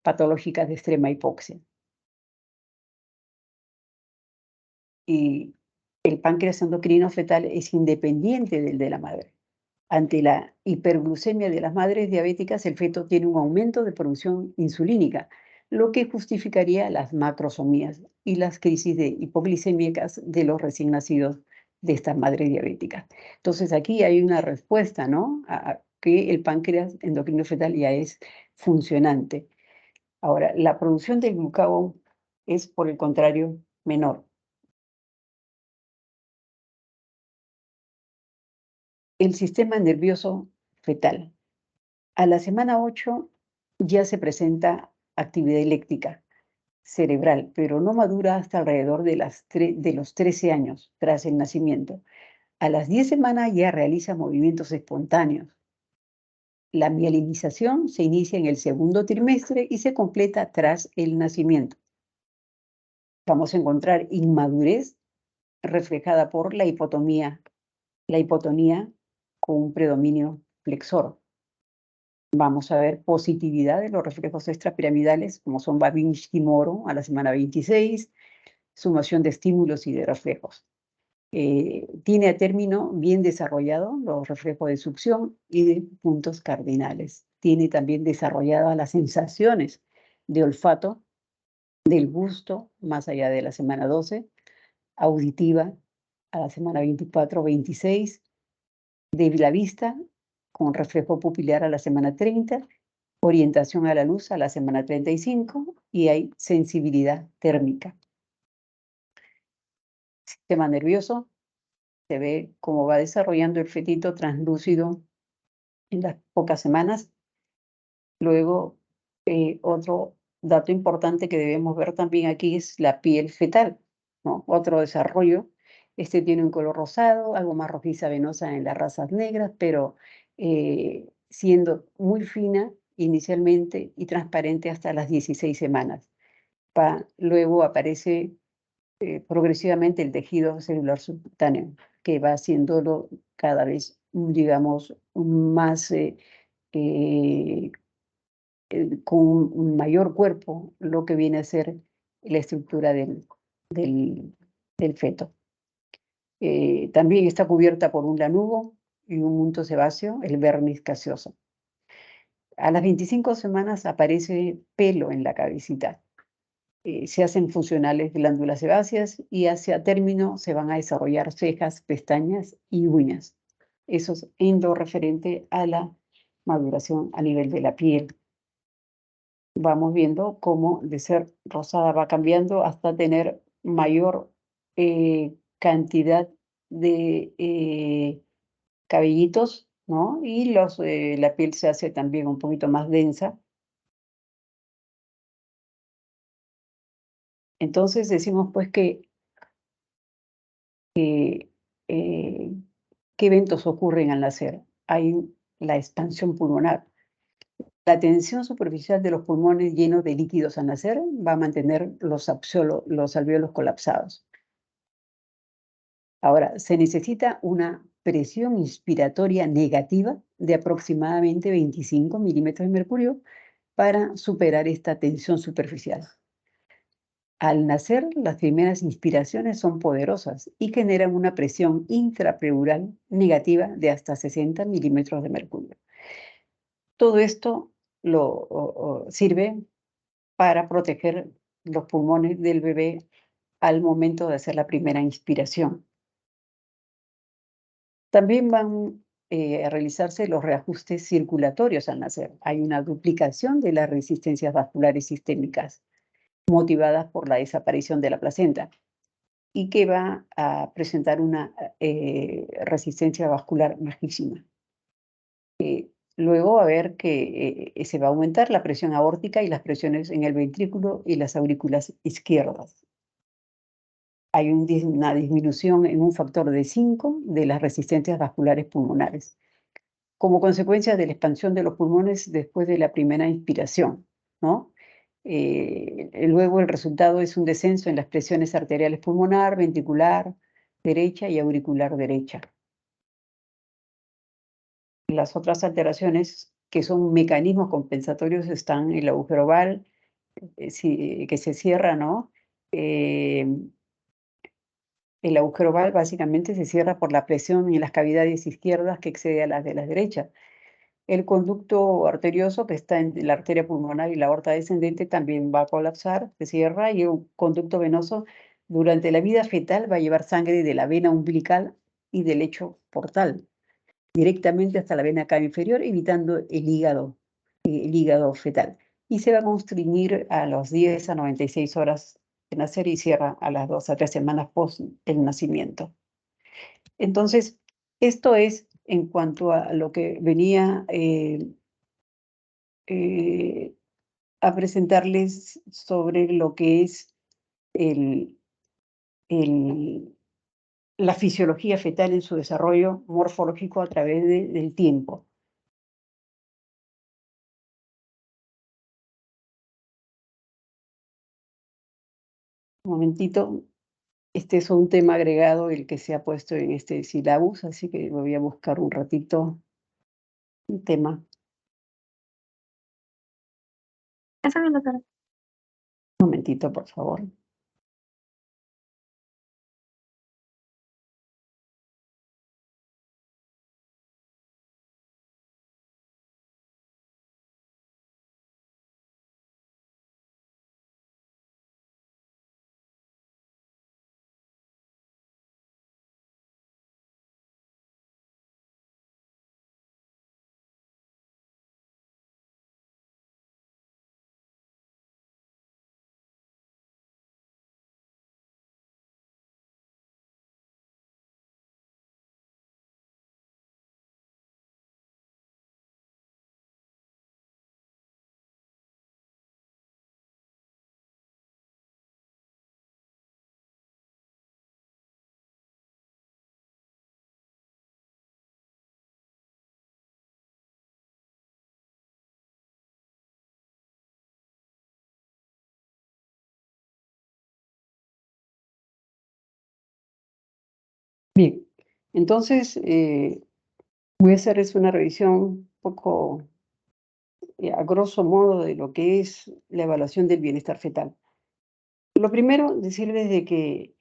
patológicas de extrema hipoxia. Y el páncreas endocrino fetal es independiente del de la madre. Ante la hiperglucemia de las madres diabéticas, el feto tiene un aumento de producción insulínica, lo que justificaría las macrosomías y las crisis de hipoglicémicas de los recién nacidos de estas madres diabéticas. Entonces aquí hay una respuesta, ¿no? A que el páncreas endocrino fetal ya es funcionante. Ahora, la producción del glucagón es, por el contrario, menor. El sistema nervioso fetal. A la semana 8 ya se presenta actividad eléctrica cerebral, pero no madura hasta alrededor de los 13 años tras el nacimiento. A las 10 semanas ya realiza movimientos espontáneos. La mielinización se inicia en el segundo trimestre y se completa tras el nacimiento. Vamos a encontrar inmadurez reflejada por la hipotonía con un predominio flexor. Vamos a ver positividad de los reflejos extrapiramidales, como son Babinski-Moro a la semana 26, sumación de estímulos y de reflejos. Tiene a término bien desarrollado los reflejos de succión y de puntos cardinales. Tiene también desarrolladas las sensaciones de olfato, del gusto, más allá de la semana 12, auditiva a la semana 24-26, de la vista, con reflejo pupilar a la semana 30, orientación a la luz a la semana 35 y hay sensibilidad térmica. Sistema nervioso, se ve cómo va desarrollando el fetito translúcido en las pocas semanas. Luego, otro dato importante que debemos ver también aquí es la piel fetal, ¿no? Otro desarrollo. Este tiene un color rosado, algo más rojiza venosa en las razas negras, pero siendo muy fina inicialmente y transparente hasta las 16 semanas. Luego aparece progresivamente el tejido celular subcutáneo, que va haciéndolo cada vez, digamos, más eh, con un mayor cuerpo, lo que viene a ser la estructura del, del feto. También está cubierta por un lanugo y un unto sebáceo, el vermis caseoso. A las 25 semanas aparece pelo en la cabecita. Se hacen funcionales glándulas sebáceas y hacia término se van a desarrollar cejas, pestañas y uñas. Eso es en lo referente a la maduración a nivel de la piel. Vamos viendo cómo de ser rosada va cambiando hasta tener mayor cantidad de cabellitos, ¿no? Y la piel se hace también un poquito más densa. Entonces decimos pues que eh, ¿qué eventos ocurren al nacer? Hay la expansión pulmonar. La tensión superficial de los pulmones llenos de líquidos al nacer va a mantener los alvéolos colapsados. Ahora, se necesita una presión inspiratoria negativa de aproximadamente 25 milímetros de mercurio para superar esta tensión superficial. Al nacer, las primeras inspiraciones son poderosas y generan una presión intrapleural negativa de hasta 60 milímetros de mercurio. Todo esto sirve para proteger los pulmones del bebé al momento de hacer la primera inspiración. También van a realizarse los reajustes circulatorios al nacer. Hay una duplicación de las resistencias vasculares sistémicas motivadas por la desaparición de la placenta y que va a presentar una resistencia vascular bajísima. Luego va a ver que se va a aumentar la presión aórtica y las presiones en el ventrículo y las aurículas izquierdas. Hay una disminución en un factor de 5 de las resistencias vasculares pulmonares, como consecuencia de la expansión de los pulmones después de la primera inspiración, ¿no? Luego el resultado es un descenso en las presiones arteriales pulmonar, ventricular derecha y auricular derecha. Las otras alteraciones que son mecanismos compensatorios están el agujero oval, que se cierra, ¿no? El agujero oval básicamente se cierra por la presión en las cavidades izquierdas que excede a las de las derechas. El conducto arterioso que está en la arteria pulmonar y la aorta descendente también va a colapsar, se cierra, y un conducto venoso durante la vida fetal va a llevar sangre de la vena umbilical y del lecho portal directamente hasta la vena cava inferior, evitando el hígado fetal. Y se va a constreñir a los 10 a 96 horas de nacer y cierra a las 2 a 3 semanas post el nacimiento. Entonces, esto es en cuanto a lo que venía a presentarles sobre lo que es el, el, la fisiología fetal en su desarrollo morfológico a través del tiempo. Un momentito, este es un tema agregado el que se ha puesto en este sílabus, así que voy a buscar un ratito un tema. Está bien, doctora. Un momentito, por favor. Bien, entonces voy a hacerles una revisión un poco a grosso modo de lo que es la evaluación del bienestar fetal. Lo primero, decirles de que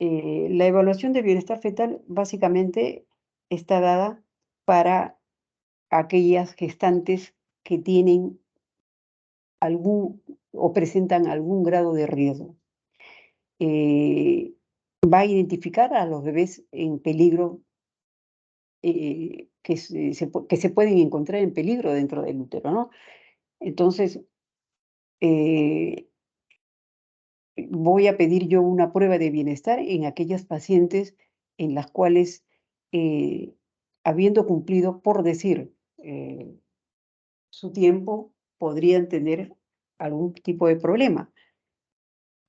la evaluación del bienestar fetal básicamente está dada para aquellas gestantes que tienen algún o presentan algún grado de riesgo. Va a identificar a los bebés en peligro que se pueden encontrar en peligro dentro del útero, ¿no? Entonces, eh, voy a pedir yo una prueba de bienestar en aquellas pacientes en las cuales, eh, habiendo cumplido, por decir, su tiempo, podrían tener algún tipo de problema.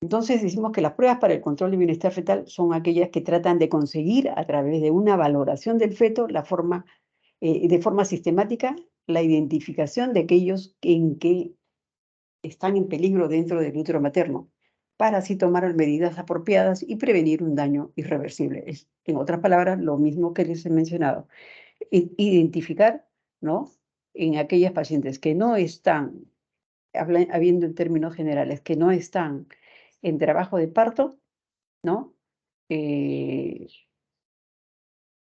Entonces decimos que las pruebas para el control de bienestar fetal son aquellas que tratan de conseguir a través de una valoración del feto de forma sistemática la identificación de aquellos en que están en peligro dentro del útero materno, para así tomar medidas apropiadas y prevenir un daño irreversible. Es, en otras palabras, lo mismo que les he mencionado. Identificar, ¿no? En aquellas pacientes que no están, habiendo en términos generales, que no están en trabajo de parto, ¿no? Eh,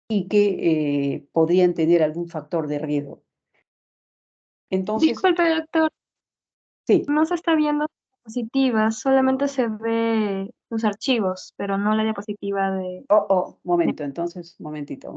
y que podrían tener algún factor de riesgo. Entonces, Disculpe, doctor, sí. no se está viendo diapositivas, solamente se ve los archivos, pero no la diapositiva de- Momento, entonces, momentito.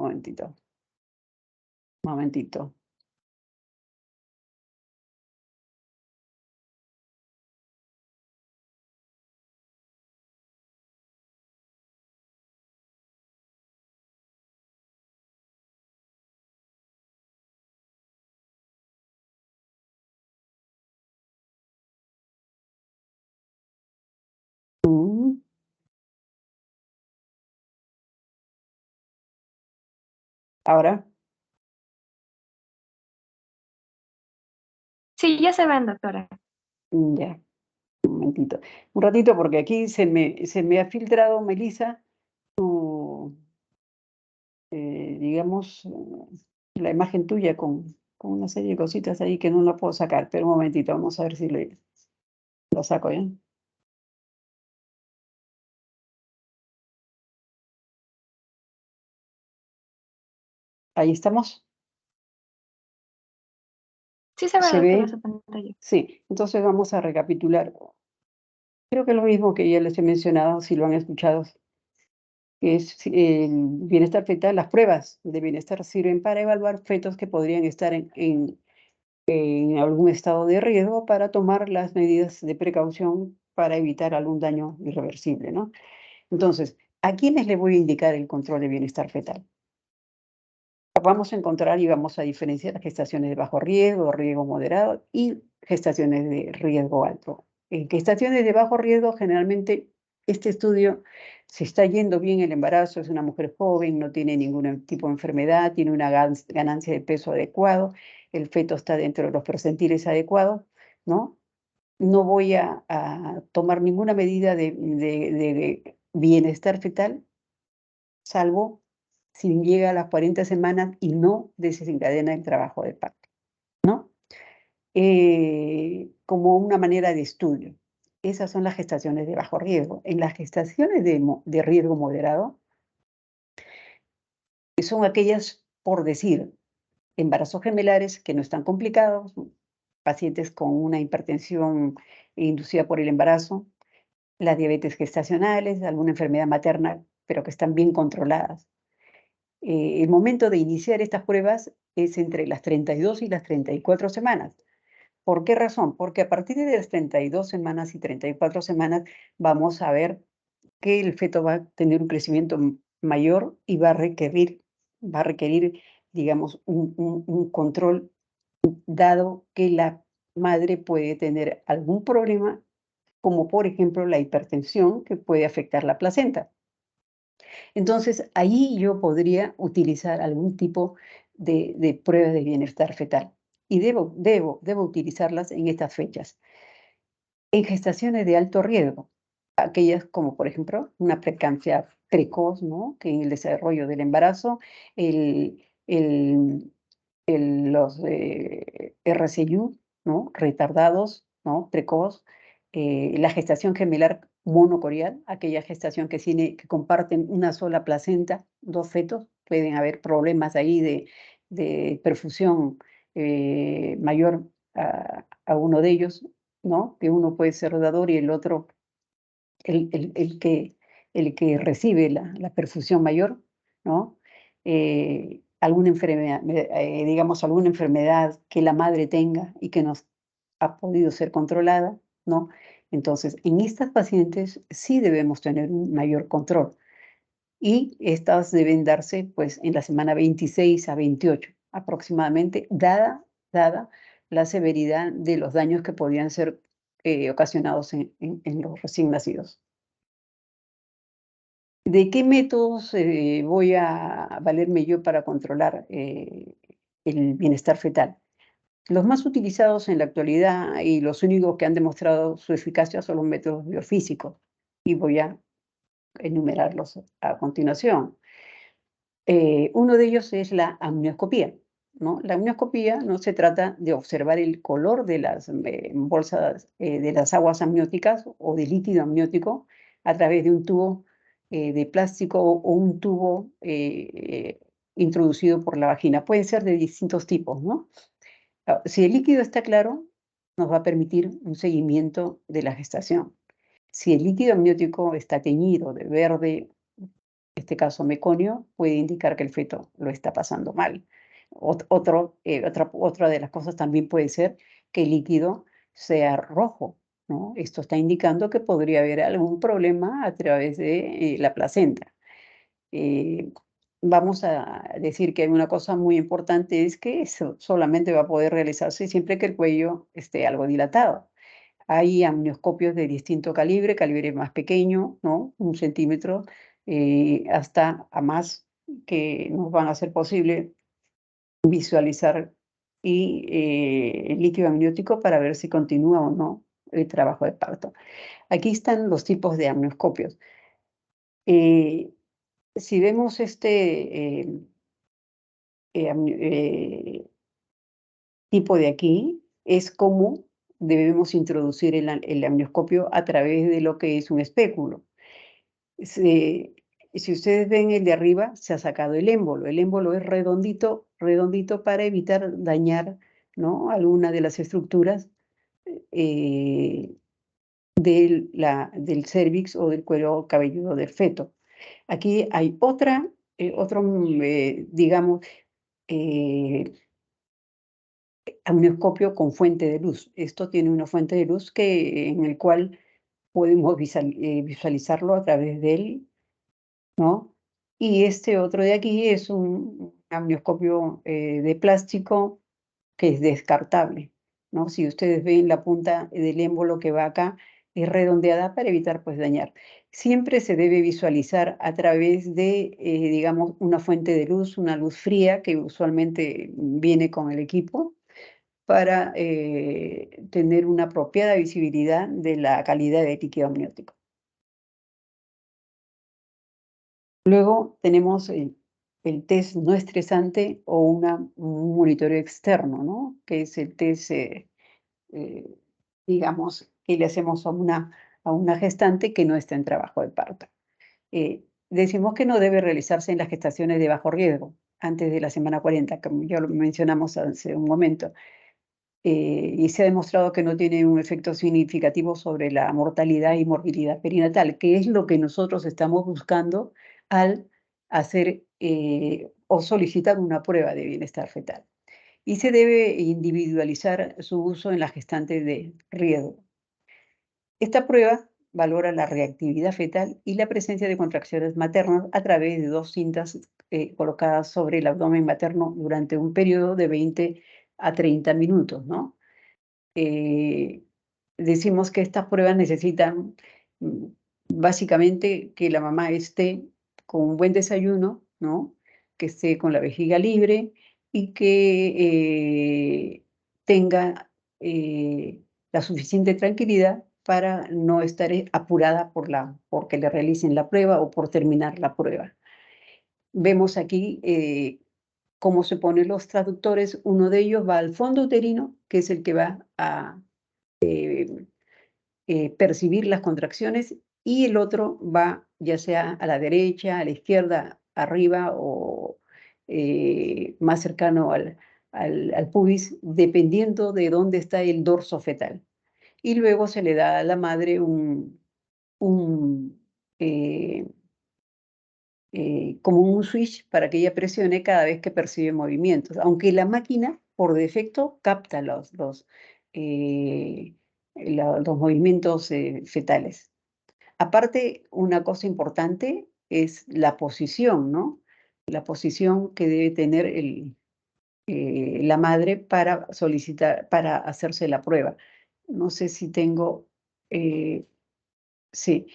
Mm, Ahora, Sí, ya se ven, doctora. ya, un momentito. Un ratito, porque aquí se me ha filtrado, Melissa, tu, digamos, la imagen tuya con una serie de cositas ahí que no la puedo sacar, pero un momentito, vamos a ver si lo saco ya. Ahí estamos. Sí se ve, ¿Se doctora, ve? su pantalla. Sí. Entonces vamos a recapitular. Creo que lo mismo que ya les he mencionado, si lo han escuchado, que es el bienestar fetal. Las pruebas de bienestar sirven para evaluar fetos que podrían estar en algún estado de riesgo para tomar las medidas de precaución para evitar algún daño irreversible, ¿no? Entonces, ¿a quiénes le voy a indicar el control de bienestar fetal? Vamos a encontrar y vamos a diferenciar las gestaciones de bajo riesgo, riesgo moderado y gestaciones de riesgo alto. En gestaciones de bajo riesgo, generalmente este estudio se está yendo bien el embarazo, es una mujer joven, no tiene ningún tipo de enfermedad, tiene una ganancia de peso adecuado, el feto está dentro de los percentiles adecuados, ¿no? No voy a tomar ninguna medida de bienestar fetal, salvo si llega a las 40 semanas y no desencadena el trabajo de parto, ¿no? Como una manera de estudio. Esas son las gestaciones de bajo riesgo. En las gestaciones de riesgo moderado, que son aquellas, por decir, embarazos gemelares que no están complicados, pacientes con una hipertensión inducida por el embarazo, las diabetes gestacionales, alguna enfermedad materna, pero que están bien controladas. El momento de iniciar estas pruebas es entre las 32 y las 34 semanas. ¿Por qué razón? Porque a partir de las 32 semanas y 34 semanas vamos a ver que el feto va a tener un crecimiento mayor y va a requerir, digamos, un control, dado que la madre puede tener algún problema, como por ejemplo la hipertensión, que puede afectar la placenta. Entonces, ahí yo podría utilizar algún tipo de pruebas de bienestar fetal y debo utilizarlas en estas fechas. En gestaciones de alto riesgo, aquellas como, por ejemplo, una preeclampsia precoz, ¿no? Que en el desarrollo del embarazo, el, el, los RCU, ¿no? Retardados, ¿no? Precoz, la gestación gemelar monocorial, aquella gestación que comparten una sola placenta, dos fetos, pueden haber problemas ahí de perfusión mayor a uno de ellos, ¿no? Que uno puede ser dador y el otro el el el que el que recibe la perfusión mayor, ¿no? Alguna enfermedad, digamos, alguna enfermedad que la madre tenga y que no ha podido ser controlada, ¿no? Entonces, en estas pacientes sí debemos tener un mayor control y estas deben darse, pues, en la semana 26 a 28 aproximadamente, dada la severidad de los daños que podían ser, ocasionados en los recién nacidos. ¿De qué métodos, voy a valerme yo para controlar, el bienestar fetal? Los más utilizados en la actualidad y los únicos que han demostrado su eficacia son los métodos biofísicos, y voy a enumerarlos a continuación. Uno de ellos es la amnioscopía, ¿no? La amnioscopía no se trata de observar el color de las bolsas, de las aguas amnióticas o de líquido amniótico a través de un tubo de plástico o un tubo introducido por la vagina. Puede ser de distintos tipos, ¿no? Si el líquido está claro, nos va a permitir un seguimiento de la gestación. Si el líquido amniótico está teñido de verde, este caso meconio, puede indicar que el feto lo está pasando mal. Otra de las cosas también puede ser que el líquido sea rojo, ¿no? Esto está indicando que podría haber algún problema a través de la placenta. Eh, Vamos a decir que hay una cosa muy importante, es que solamente va a poder realizarse siempre que el cuello esté algo dilatado. Hay amnioscopios de distinto calibre más pequeño, ¿no? 1 centímetro, hasta a más, que nos van a hacer posible visualizar el líquido amniótico para ver si continúa o no el trabajo de parto. Aquí están los tipos de amnioscopios. Eh, si vemos este tipo de aquí, es cómo debemos introducir el amnioscopio a través de lo que es un espéculo. Se Si ustedes ven el de arriba, se ha sacado el émbolo. El émbolo es redondito, redondito para evitar dañar, ¿no? Alguna de las estructuras, eh, del cérvix o del cuero cabelludo del feto. Aquí hay otro, digamos, eh, amnioscopio con fuente de luz. Esto tiene una fuente de luz en el cual podemos visualizarlo a través de él, ¿no? Y este otro de aquí es un amnioscopio de plástico que es descartable, ¿no? Si ustedes ven la punta del émbolo que va acá, es redondeada para evitar pues dañar. Siempre se debe visualizar a través de, digamos, una fuente de luz, una luz fría que usualmente viene con el equipo para tener una apropiada visibilidad de la calidad del líquido amniótico. Luego tenemos el test no estresante o un monitoreo externo, ¿no? Que es el test, eh, digamos, que le hacemos a una gestante que no está en trabajo de parto. Decimos que no debe realizarse en las gestaciones de bajo riesgo, antes de la semana 40, como ya lo mencionamos hace un momento. Y se ha demostrado que no tiene un efecto significativo sobre la mortalidad y morbilidad perinatal, que es lo que nosotros estamos buscando al hacer o solicitar una prueba de bienestar fetal. Y se debe individualizar su uso en la gestante de riesgo. Esta prueba valora la reactividad fetal y la presencia de contracciones maternas a través de dos cintas colocadas sobre el abdomen materno durante un periodo de 20 a 30 minutos, ¿no? eh, Decimos que estas pruebas necesitan mm, básicamente que la mamá esté con un buen desayuno, ¿no? Que esté con la vejiga libre y que tenga la suficiente tranquilidad para no estar apurada porque le realicen la prueba o por terminar la prueba. Vemos aquí cómo se ponen los traductores. Uno de ellos va al fondo uterino, que es el que va a percibir las contracciones, y el otro va ya sea a la derecha, a la izquierda, arriba o más cercano al pubis, dependiendo de dónde está el dorso fetal. Y luego se le da a la madre eh, como un switch para que ella presione cada vez que percibe movimientos, aunque la máquina por defecto capta los movimientos fetales. Aparte, una cosa importante es la posición, ¿no? La posición que debe tener la madre para para hacerse la prueba. No sé si tengo, sí,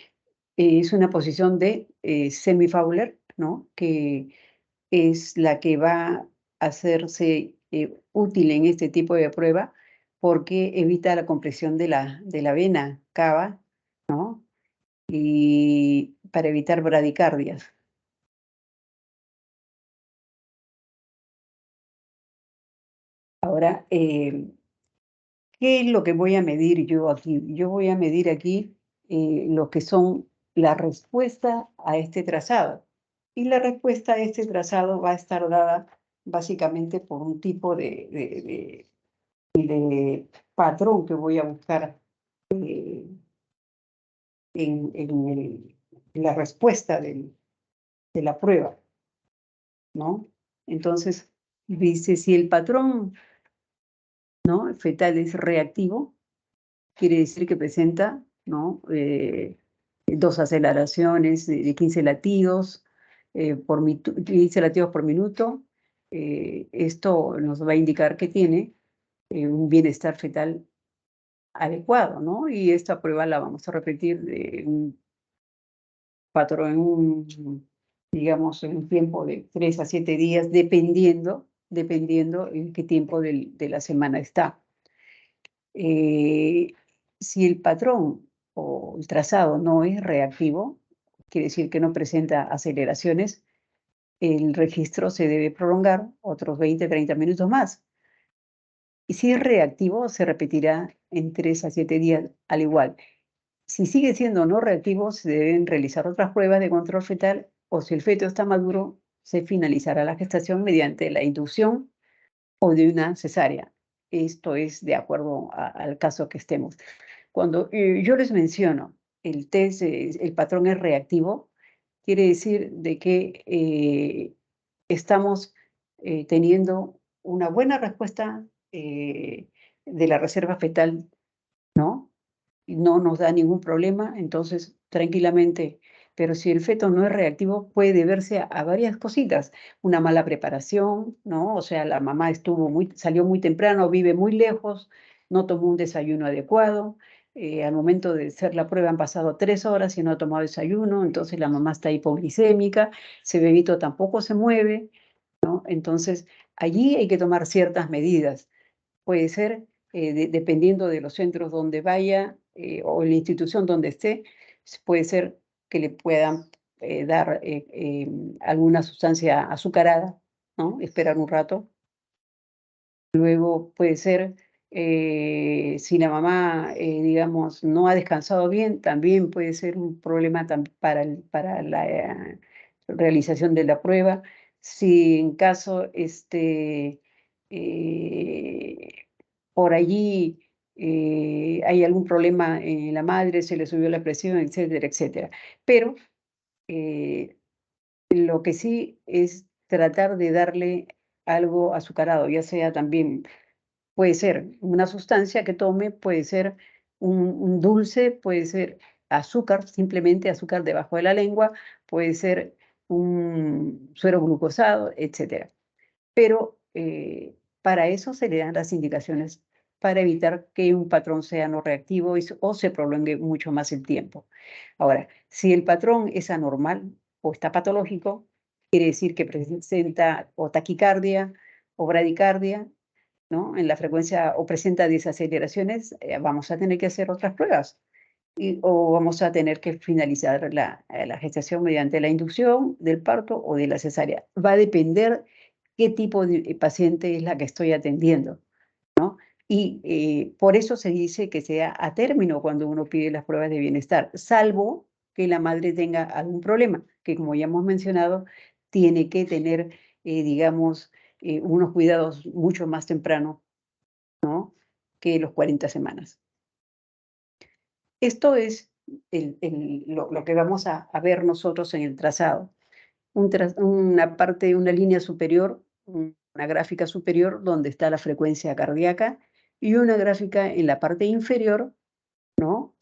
es una posición de semi-Fowler, ¿no? Que es la que va a hacerse útil en este tipo de prueba porque evita la compresión de la vena cava, ¿no? Y para evitar bradicardias. Ahora, ¿qué es lo que voy a medir yo aquí? Yo voy a medir aquí lo que son la respuesta a este trazado. Y la respuesta a este trazado va a estar dada básicamente por un tipo de patrón que voy a buscar eh, en la respuesta de la prueba, ¿no? Entonces, dice, si el patrón, ¿no?, fetal es reactivo, quiere decir que presenta, ¿no?, 2 aceleraciones de 15 latidos, 15 latidos por minuto. Esto nos va a indicar que tiene un bienestar fetal adecuado, ¿no? Y esta prueba la vamos a repetir de un patrón, digamos, en un tiempo de 3 a 7 días, dependiendo en qué tiempo de la semana está. Si el patrón o el trazado no es reactivo, quiere decir que no presenta aceleraciones, el registro se debe prolongar otros 20, 30 minutos más. Y si es reactivo, se repetirá en 3 a 7 días al igual. Si sigue siendo no reactivo, se deben realizar otras pruebas de control fetal o si el feto está maduro, se finalizará la gestación mediante la inducción o de una cesárea. Esto es de acuerdo al caso que estemos. Cuando yo les menciono el test, el patrón es reactivo, quiere decir de que estamos teniendo una buena respuesta de la reserva fetal, ¿no? No nos da ningún problema, entonces tranquilamente. Pero si el feto no es reactivo, puede deberse a varias cositas. Una mala preparación, ¿no? O sea, la mamá salió muy temprano, vive muy lejos, no tomó un desayuno adecuado. Al momento de hacer la prueba han pasado 3 horas y no ha tomado desayuno, entonces la mamá está hipoglicémica, ese bebito tampoco se mueve, ¿no? Entonces, allí hay que tomar ciertas medidas. Puede ser, dependiendo de los centros donde vaya o la institución donde esté, puede ser que le puedan dar alguna sustancia azucarada, ¿no? Esperar un rato. Luego puede ser, si la mamá, digamos, no ha descansado bien, también puede ser un problema para la realización de la prueba. Si en caso, eh, por allí hay algún problema en la madre, se le subió la presión, etcétera, etcétera. Pero eh, lo que sí es tratar de darle algo azucarado, ya sea también puede ser una sustancia que tome, puede ser un dulce, puede ser azúcar, simplemente azúcar debajo de la lengua, puede ser un suero glucosado, etcétera. Pero para eso se le dan las indicaciones para evitar que un patrón sea no reactivo o se prolongue mucho más el tiempo. Ahora, si el patrón es anormal o está patológico, quiere decir que presenta o taquicardia o bradicardia, ¿no? En la frecuencia o presenta desaceleraciones, vamos a tener que hacer otras pruebas. o vamos a tener que finalizar la gestación mediante la inducción del parto o de la cesárea. Va a depender qué tipo de paciente es la que estoy atendiendo, ¿no? Y por eso se dice que sea a término cuando uno pide las pruebas de bienestar, salvo que la madre tenga algún problema, que como ya hemos mencionado, tiene que tener, digamos, unos cuidados mucho más temprano, ¿no? Que los 40 semanas. Esto es lo que vamos a ver nosotros en el trazado. Una parte, una línea superior, una gráfica superior donde está la frecuencia cardíaca y una gráfica en la parte inferior, ¿no?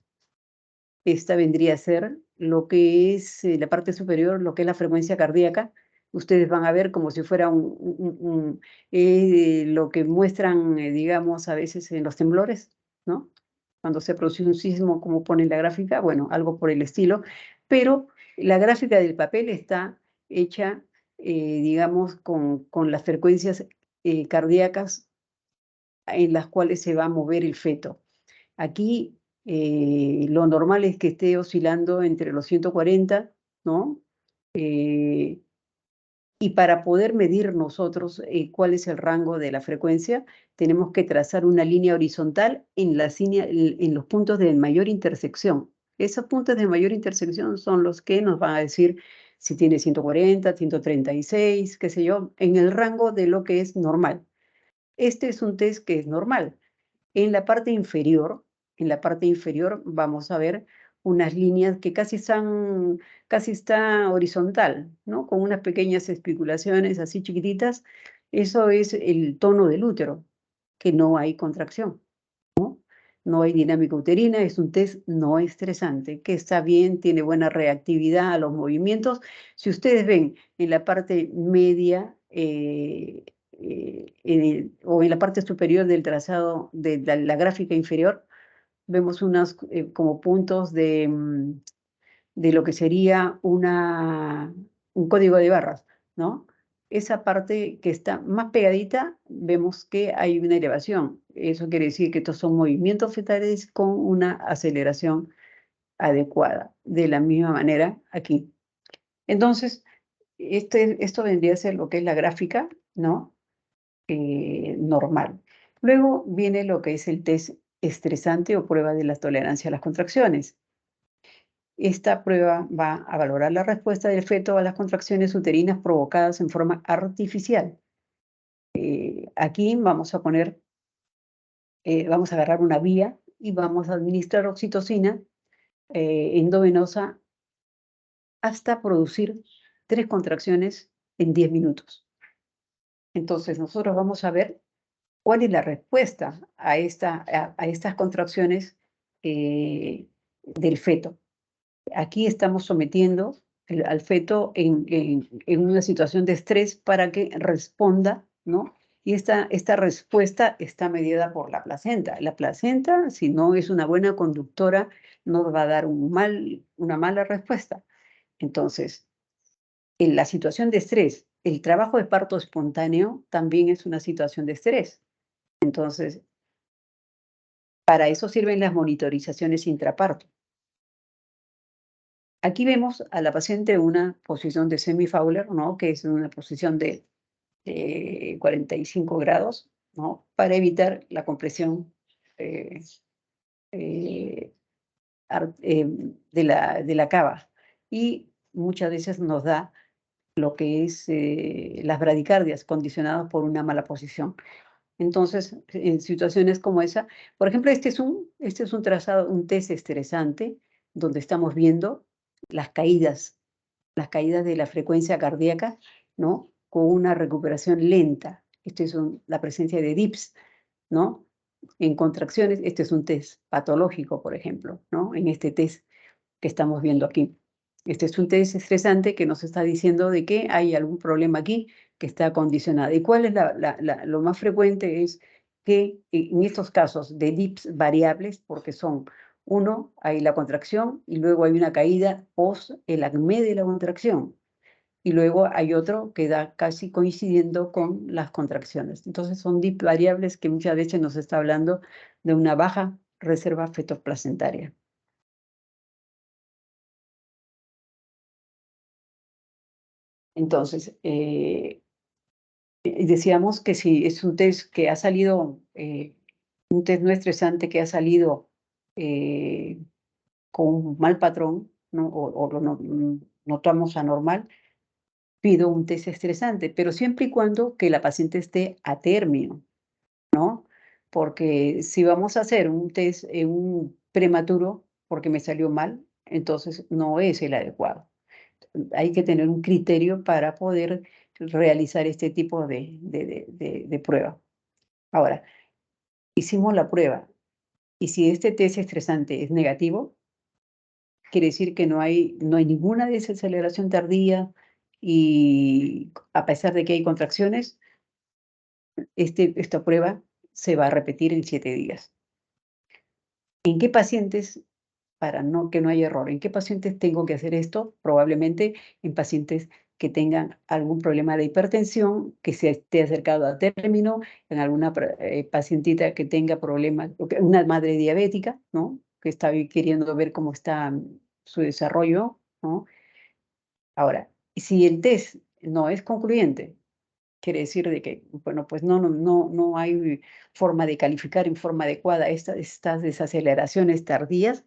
Esta vendría a ser lo que es la parte superior, lo que es la frecuencia cardíaca. Ustedes van a ver como si fuera lo que muestran, digamos, a veces en los temblores, ¿no? Cuando se produce un sismo, como pone la gráfica, bueno, algo por el estilo, pero la gráfica del papel está hecha, digamos, con las frecuencias cardíacas en las cuales se va a mover el feto. Aquí lo normal es que esté oscilando entre los 140, ¿no? Eh, y para poder medir nosotros cuál es el rango de la frecuencia, tenemos que trazar una línea horizontal en los puntos de mayor intersección. Esos puntos de mayor intersección son los que nos van a decir si tiene 140, 136, qué sé yo, en el rango de lo que es normal. Este es un test que es normal. En la parte inferior vamos a ver unas líneas que casi está horizontal, ¿no? Con unas pequeñas especulaciones así chiquititas. Eso es el tono del útero, que no hay contracción, ¿no? No hay dinámica uterina, es un test no estresante, que está bien, tiene buena reactividad a los movimientos. Si ustedes ven en la parte media, o en la parte superior del trazado de la gráfica inferior, vemos unos como puntos de lo que sería un código de barras, ¿no? Esa parte que está más pegadita, vemos que hay una elevación. Eso quiere decir que estos son movimientos fetales con una aceleración adecuada. De la misma manera aquí. Entonces, esto vendría a ser lo que es la gráfica, ¿no? Normal. Luego viene lo que es el test estresante o prueba de la tolerancia a las contracciones. Esta prueba va a valorar la respuesta del feto a las contracciones uterinas provocadas en forma artificial. Aquí vamos a poner, vamos a agarrar una vía y vamos a administrar oxitocina endovenosa hasta producir 3 contracciones en 10 minutos. Entonces, nosotros vamos a ver cuál es la respuesta a estas contracciones del feto. Aquí estamos sometiendo al feto en una situación de estrés para que responda, ¿no? Y esta respuesta está medida por la placenta. La placenta, si no es una buena conductora, nos va a dar una mala respuesta. Entonces, en la situación de estrés, el trabajo de parto espontáneo también es una situación de estrés. Entonces, para eso sirven las monitorizaciones intraparto. Aquí vemos a la paciente en una posición de semi-Fowler, ¿no? Que es una posición de 45 grados, ¿no? Para evitar la compresión eh, eh, de la cava. Y muchas veces nos da lo que es las bradicardias condicionadas por una mala posición. Entonces, en situaciones como esa, por ejemplo, este es un trazado, un test estresante, donde estamos viendo las caídas de la frecuencia cardíaca, ¿no? Con una recuperación lenta. Esto es la presencia de dips, ¿no? En contracciones, este es un test patológico, por ejemplo, ¿no? En este test que estamos viendo aquí. Este es un test estresante que nos está diciendo de que hay algún problema aquí que está condicionado. ¿Y cuál es lo más frecuente? Es que en estos casos de dips variables, porque son, uno, hay la contracción y luego hay una caída post el acné de la contracción. Y luego hay otro que da casi coincidiendo con las contracciones. Entonces son dips variables que muchas veces nos está hablando de una baja reserva fetoplacentaria. Entonces, decíamos que si es un test que ha salido, un test no estresante que ha salido con un mal patrón, ¿no? O lo notamos anormal, pido un test estresante, pero siempre y cuando que la paciente esté a término, ¿no? Porque si vamos a hacer un test en un prematuro porque me salió mal, entonces no es el adecuado. Hay que tener un criterio para poder realizar este tipo de prueba. Ahora, hicimos la prueba y si este test estresante es negativo, quiere decir que no hay ninguna desaceleración tardía y a pesar de que hay contracciones, esta prueba se va a repetir en 7 días. ¿En qué pacientes, para que no haya error, en qué pacientes tengo que hacer esto? Probablemente en pacientes que tengan algún problema de hipertensión, que se esté acercado a término, en alguna pacientita que tenga problemas, una madre diabética, ¿no? Que está queriendo ver cómo está su desarrollo, ¿no? Ahora, si el test no es concluyente, quiere decir de que, bueno, pues no hay forma de calificar en forma adecuada estas desaceleraciones tardías,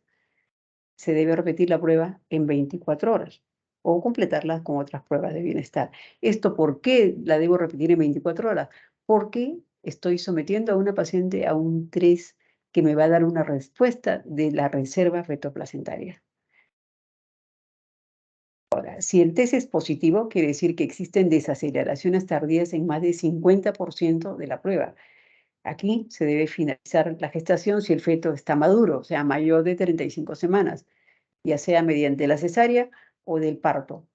se debe repetir la prueba en 24 horas o completarla con otras pruebas de bienestar. ¿Esto por qué la debo repetir en 24 horas? Porque estoy sometiendo a una paciente a un test que me va a dar una respuesta de la reserva fetoplacentaria. Ahora, si el test es positivo, quiere decir que existen desaceleraciones tardías en más del 50% de la prueba. Aquí se debe finalizar la gestación si el feto está maduro, o sea, mayor de 35 semanas, ya sea mediante la cesárea o del parto.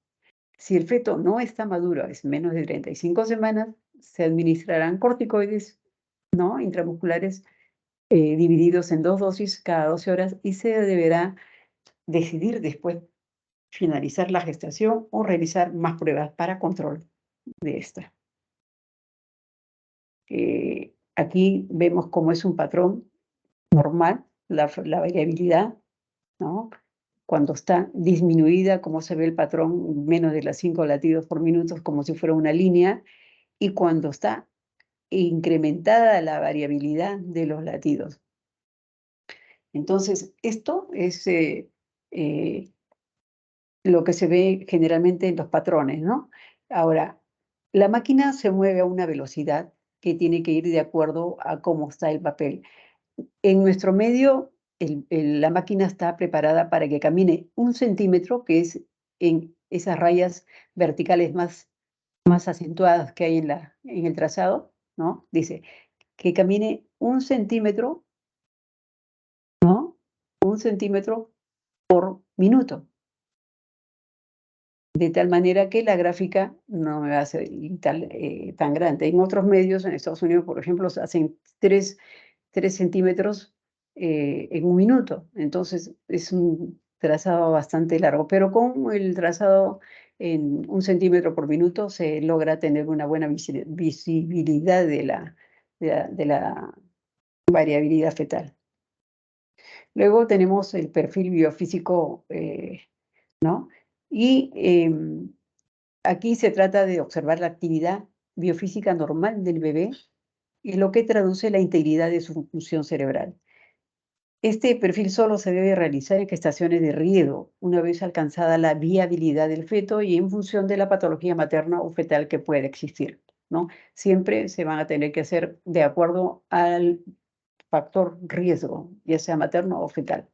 Si el feto no está maduro, es menos de 35 semanas, se administrarán corticoides, ¿no? Intramusculares divididos en 2 dosis cada 12 horas y se deberá decidir después finalizar la gestación o realizar más pruebas para control de esta. Aquí vemos cómo es un patrón normal, la variabilidad, ¿no? Cuando está disminuida, como se ve el patrón, menos de las 5 latidos por minuto, como si fuera una línea, y cuando está incrementada la variabilidad de los latidos. Entonces, esto es lo que se ve generalmente en los patrones, ¿no? Ahora, la máquina se mueve a una velocidad que tiene que ir de acuerdo a cómo está el papel. En nuestro medio, la máquina está preparada para que camine 1 centímetro, que es en esas rayas verticales más acentuadas que hay en el trazado, ¿no? Dice que camine 1 centímetro, ¿no? 1 centímetro por minuto. De tal manera que la gráfica no me va a ser tan grande. En otros medios, en Estados Unidos, por ejemplo, se hacen 3 centímetros en 1 minuto. Entonces, es un trazado bastante largo, pero con el trazado en 1 centímetro por minuto se logra tener una buena visibilidad de la variabilidad fetal. Luego tenemos el perfil biofísico, ¿no? Y aquí se trata de observar la actividad biofísica normal del bebé y lo que traduce la integridad de su función cerebral. Este perfil solo se debe realizar en gestaciones de riesgo, una vez alcanzada la viabilidad del feto y en función de la patología materna o fetal que pueda existir, ¿no? Siempre se van a tener que hacer de acuerdo al factor riesgo, ya sea materno o fetal.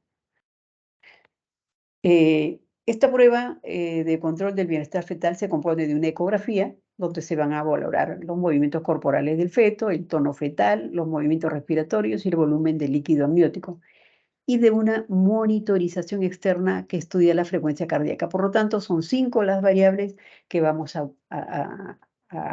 Esta prueba de control del bienestar fetal se compone de una ecografía, donde se van a valorar los movimientos corporales del feto, el tono fetal, los movimientos respiratorios y el volumen de líquido amniótico, y de una monitorización externa que estudia la frecuencia cardíaca. Por lo tanto, son 5 las variables que vamos a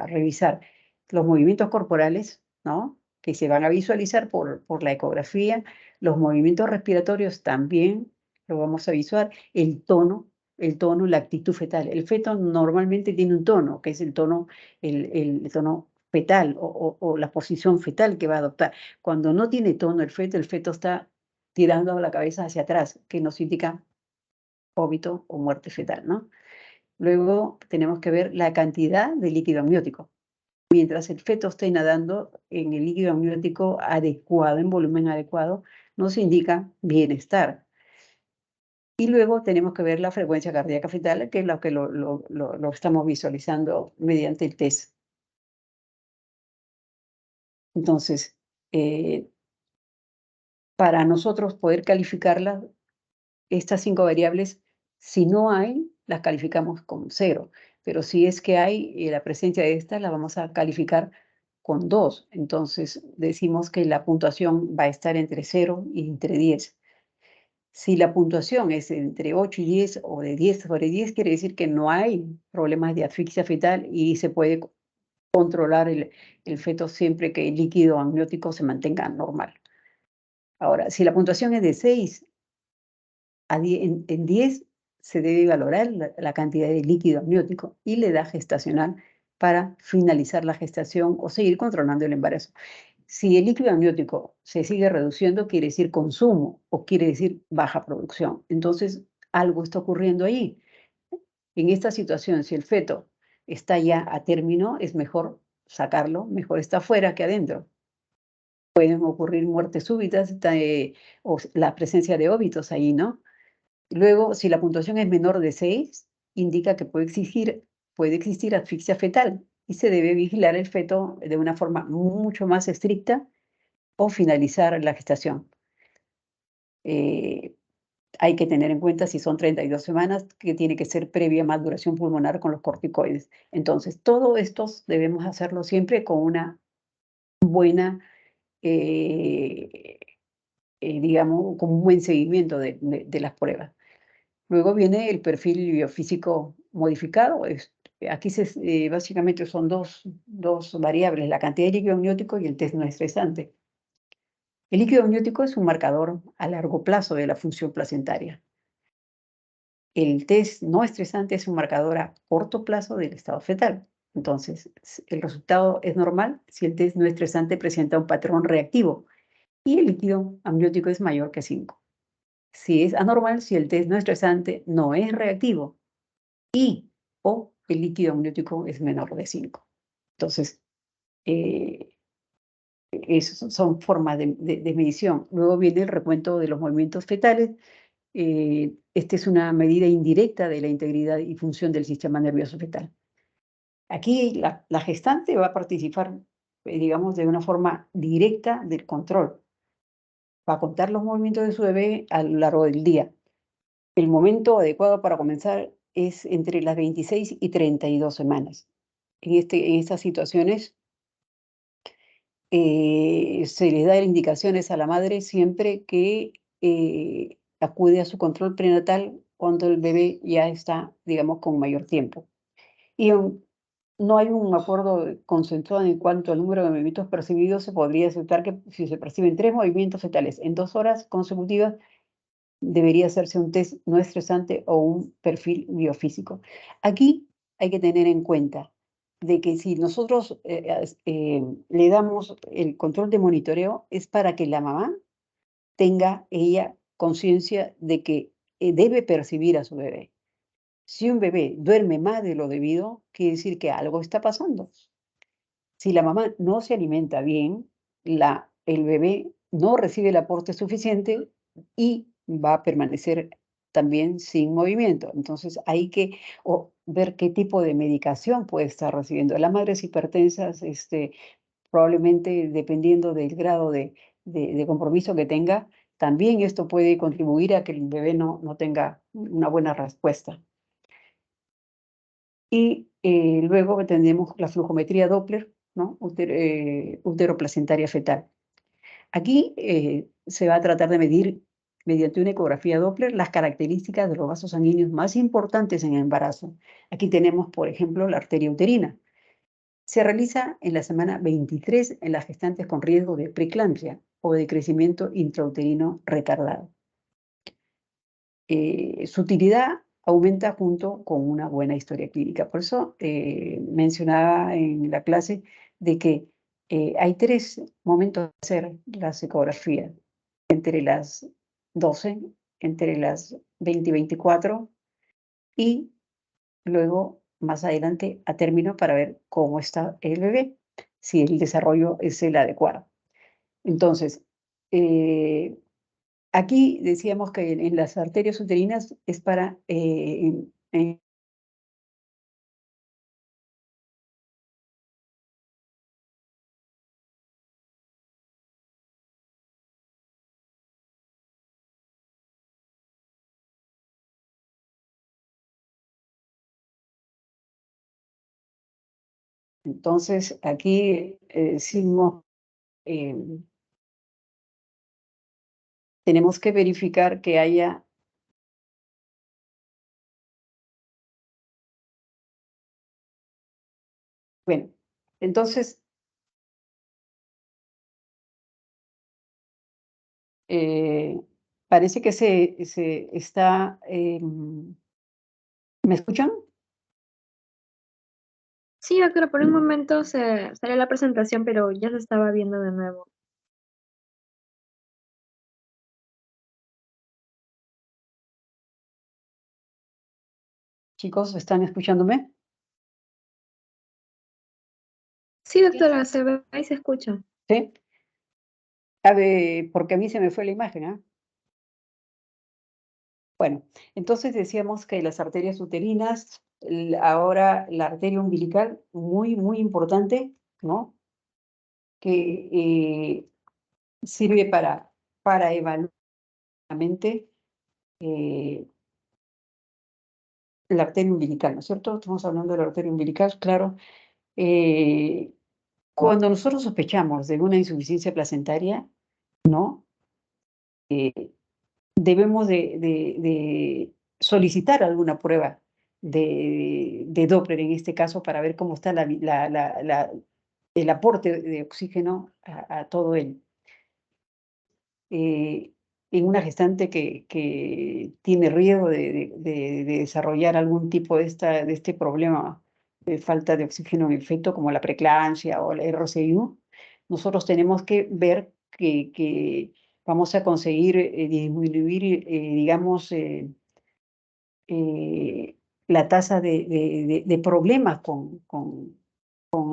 revisar. Los movimientos corporales, ¿no? Que se van a visualizar por la ecografía, los movimientos respiratorios también lo vamos a visualizar, el tono, la actitud fetal. El feto normalmente tiene un tono, que es el tono fetal o la posición fetal que va a adoptar. Cuando no tiene tono el feto está tirando la cabeza hacia atrás, que nos indica óbito o muerte fetal, ¿no? Luego tenemos que ver la cantidad de líquido amniótico. Mientras el feto esté nadando en el líquido amniótico adecuado, en volumen adecuado, nos indica bienestar. Y luego tenemos que ver la frecuencia cardíaca fetal, que es lo que lo estamos visualizando mediante el test. Entonces, para nosotros poder calificarlas, estas 5 variables, si no hay, las calificamos con 0, pero si es que hay la presencia de estas, la vamos a calificar con 2. Entonces, decimos que la puntuación va a estar entre 0 y entre 10. Si la puntuación es entre 8 y 10 o de 10 sobre 10, quiere decir que no hay problemas de asfixia fetal y se puede controlar el feto siempre que el líquido amniótico se mantenga normal. Ahora, si la puntuación es de 6 en 10, se debe valorar la cantidad de líquido amniótico y la edad gestacional para finalizar la gestación o seguir controlando el embarazo. Si el líquido amniótico se sigue reduciendo, quiere decir consumo o quiere decir baja producción. Entonces, algo está ocurriendo ahí. En esta situación, si el feto está ya a término, es mejor sacarlo, mejor está afuera que adentro. Pueden ocurrir muertes súbitas o la presencia de óbitos ahí, ¿no? Luego, si la puntuación es menor de 6, indica que puede existir asfixia fetal y se debe vigilar el feto de una forma mucho más estricta o finalizar la gestación. Hay que tener en cuenta si son 32 semanas, que tiene que ser previa maduración pulmonar con los corticoides. Entonces, todo esto debemos hacerlo siempre con una buena, digamos, con un buen seguimiento de las pruebas. Luego viene el perfil biofísico modificado. Aquí básicamente son dos variables, la cantidad de líquido amniótico y el test no estresante. El líquido amniótico es un marcador a largo plazo de la función placentaria. El test no estresante es un marcador a corto plazo del estado fetal. Entonces, el resultado es normal si el test no estresante presenta un patrón reactivo y el líquido amniótico es mayor que 5. Si es anormal, si el test no estresante no es reactivo y o el líquido amniótico es menor de 5. Entonces, son formas de medición. Luego viene el recuento de los movimientos fetales. Esta es una medida indirecta de la integridad y función del sistema nervioso fetal. Aquí la gestante va a participar, digamos, de una forma directa del control. Va a contar los movimientos de su bebé a lo largo del día. El momento adecuado para comenzar es entre las 26 y 32 semanas. En estas situaciones se les da indicaciones a la madre siempre que acude a su control prenatal cuando el bebé ya está, digamos, con mayor tiempo. Y no hay un acuerdo consensuado en cuanto al número de movimientos percibidos. Se podría aceptar que si se perciben 3 movimientos fetales en 2 horas consecutivas, debería hacerse un test no estresante o un perfil biofísico. Aquí hay que tener en cuenta de que si nosotros le damos el control de monitoreo, es para que la mamá tenga ella conciencia de que debe percibir a su bebé. Si un bebé duerme más de lo debido, quiere decir que algo está pasando. Si la mamá no se alimenta bien, el bebé no recibe el aporte suficiente y va a permanecer también sin movimiento. Entonces hay que ver qué tipo de medicación puede estar recibiendo. Las madres hipertensas, probablemente dependiendo del grado de compromiso que tenga, también esto puede contribuir a que el bebé no tenga una buena respuesta. Y luego tenemos la flujometría Doppler, ¿no? Uteroplacentaria fetal. Aquí se va a tratar de medir mediante una ecografía Doppler las características de los vasos sanguíneos más importantes en el embarazo. Aquí tenemos, por ejemplo, la arteria uterina. Se realiza en la semana 23 en las gestantes con riesgo de preeclampsia o de crecimiento intrauterino retardado. Su utilidad aumenta junto con una buena historia clínica. Por eso mencionaba en la clase de que hay 3 momentos de hacer las ecografías, entre las 12, entre las 20 y 24 y luego, más adelante, a término para ver cómo está el bebé, si el desarrollo es el adecuado. Entonces, aquí decíamos que en las arterias uterinas es para, entonces aquí decimos, tenemos que verificar que haya. Bueno, entonces, parece que se está, ¿me escuchan? Sí, doctora, por un momento se salió la presentación, pero ya se estaba viendo de nuevo. Chicos, ¿están escuchándome? Sí, doctora, se ve y se escucha. ¿Sí? A ver, porque a mí se me fue la imagen, ¿ah? Bueno, entonces decíamos que las arterias uterinas, ahora la arteria umbilical, muy, muy importante, ¿no? Que sirve para evaluar la mente, la arteria umbilical, ¿no es cierto? Estamos hablando de la arteria umbilical, claro. Eh, Cuando nosotros sospechamos de una insuficiencia placentaria, ¿no? Debemos de solicitar alguna prueba de Doppler en este caso para ver cómo está el aporte de oxígeno a todo él. En una gestante que tiene riesgo de desarrollar algún tipo de este problema de falta de oxígeno en el feto, como la preeclampsia o la RCIU, nosotros tenemos que ver que vamos a conseguir disminuir, digamos, la tasa de problemas con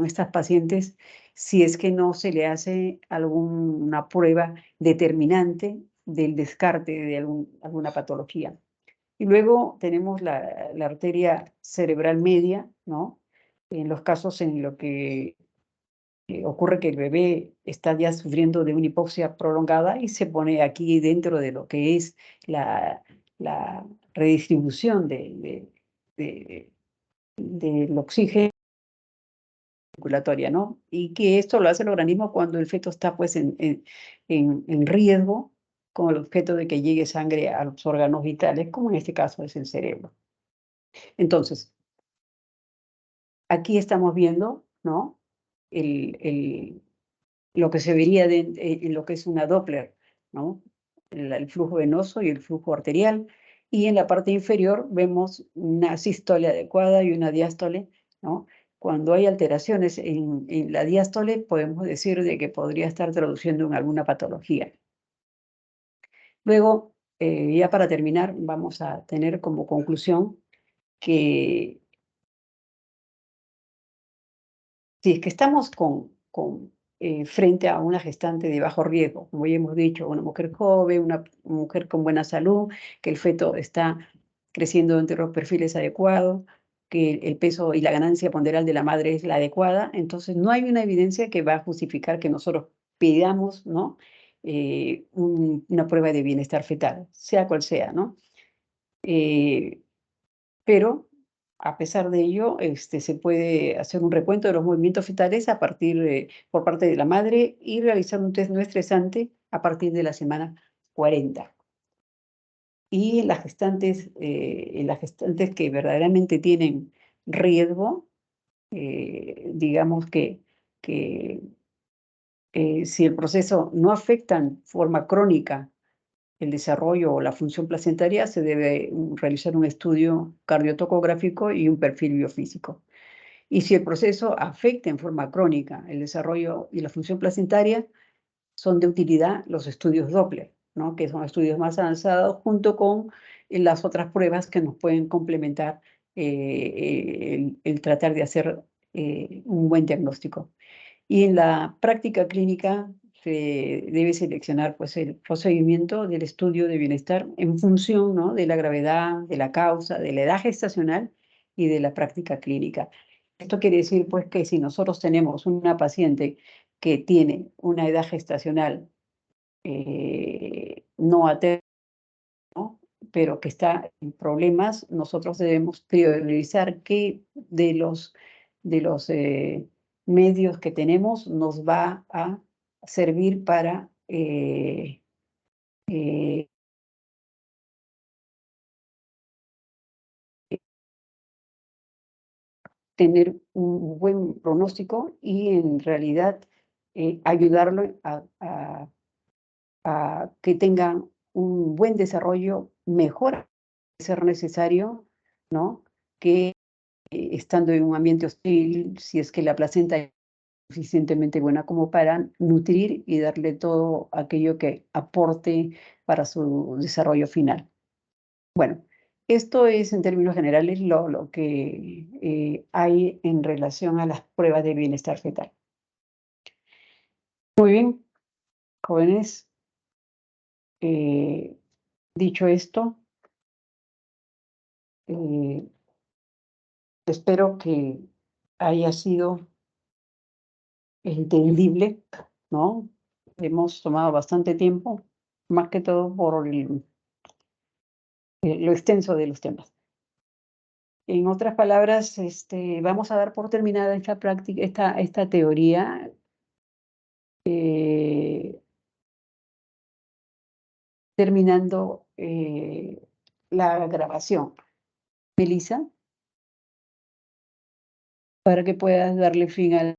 estas pacientes si es que no se le hace alguna prueba determinante del descarte de alguna patología. Y luego tenemos la arteria cerebral media, ¿no? En los casos en los que ocurre que el bebé está ya sufriendo de una hipoxia prolongada y se pone aquí dentro de lo que es la redistribución del oxígeno circulatoria, ¿no? Y que esto lo hace el organismo cuando el feto está pues en riesgo, con el objeto de que llegue sangre a los órganos vitales, como en este caso es el cerebro. Entonces, aquí estamos viendo, ¿no? Lo que se vería en lo que es una Doppler, ¿no? El flujo venoso y el flujo arterial. Y en la parte inferior vemos una sístole adecuada y una diástole, ¿no? Cuando hay alteraciones en la diástole, podemos decir de que podría estar traduciendo en alguna patología. Luego, ya para terminar, vamos a tener como conclusión que si es que estamos frente a una gestante de bajo riesgo, como ya hemos dicho, una mujer joven, una mujer con buena salud, que el feto está creciendo entre los perfiles adecuados, que el peso y la ganancia ponderal de la madre es la adecuada, entonces no hay una evidencia que va a justificar que nosotros pidamos, ¿no? Una prueba de bienestar fetal, sea cual sea, ¿no? Pero a pesar de ello, se puede hacer un recuento de los movimientos fetales a partir por parte de la madre y realizar un test no estresante a partir de la semana 40. Y en las gestantes que verdaderamente tienen riesgo, digamos que si el proceso no afecta en forma crónica el desarrollo o la función placentaria, se debe realizar un estudio cardiotocográfico y un perfil biofísico. Y si el proceso afecta en forma crónica el desarrollo y la función placentaria, son de utilidad los estudios Doppler, ¿no? Que son estudios más avanzados junto con las otras pruebas que nos pueden complementar el tratar de hacer un buen diagnóstico. Y en la práctica clínica se debe seleccionar pues, el procedimiento del estudio de bienestar en función, ¿no?, de la gravedad, de la causa, de la edad gestacional y de la práctica clínica. Esto quiere decir pues, que si nosotros tenemos una paciente que tiene una edad gestacional no aterna, ¿no?, pero que está en problemas, nosotros debemos priorizar qué de los medios que tenemos nos va a servir para tener un buen pronóstico y en realidad ayudarlo a que tenga un buen desarrollo, mejor de ser necesario, ¿no?, que estando en un ambiente hostil, si es que la placenta es suficientemente buena como para nutrir y darle todo aquello que aporte para su desarrollo final. Bueno, esto es en términos generales lo que hay en relación a las pruebas de bienestar fetal. Muy bien, jóvenes, dicho esto, espero que haya sido entendible, ¿no? Hemos tomado bastante tiempo, más que todo por lo extenso de los temas. En otras palabras, vamos a dar por terminada esta práctica, esta teoría, terminando la grabación. Melissa, para que puedas darle fin al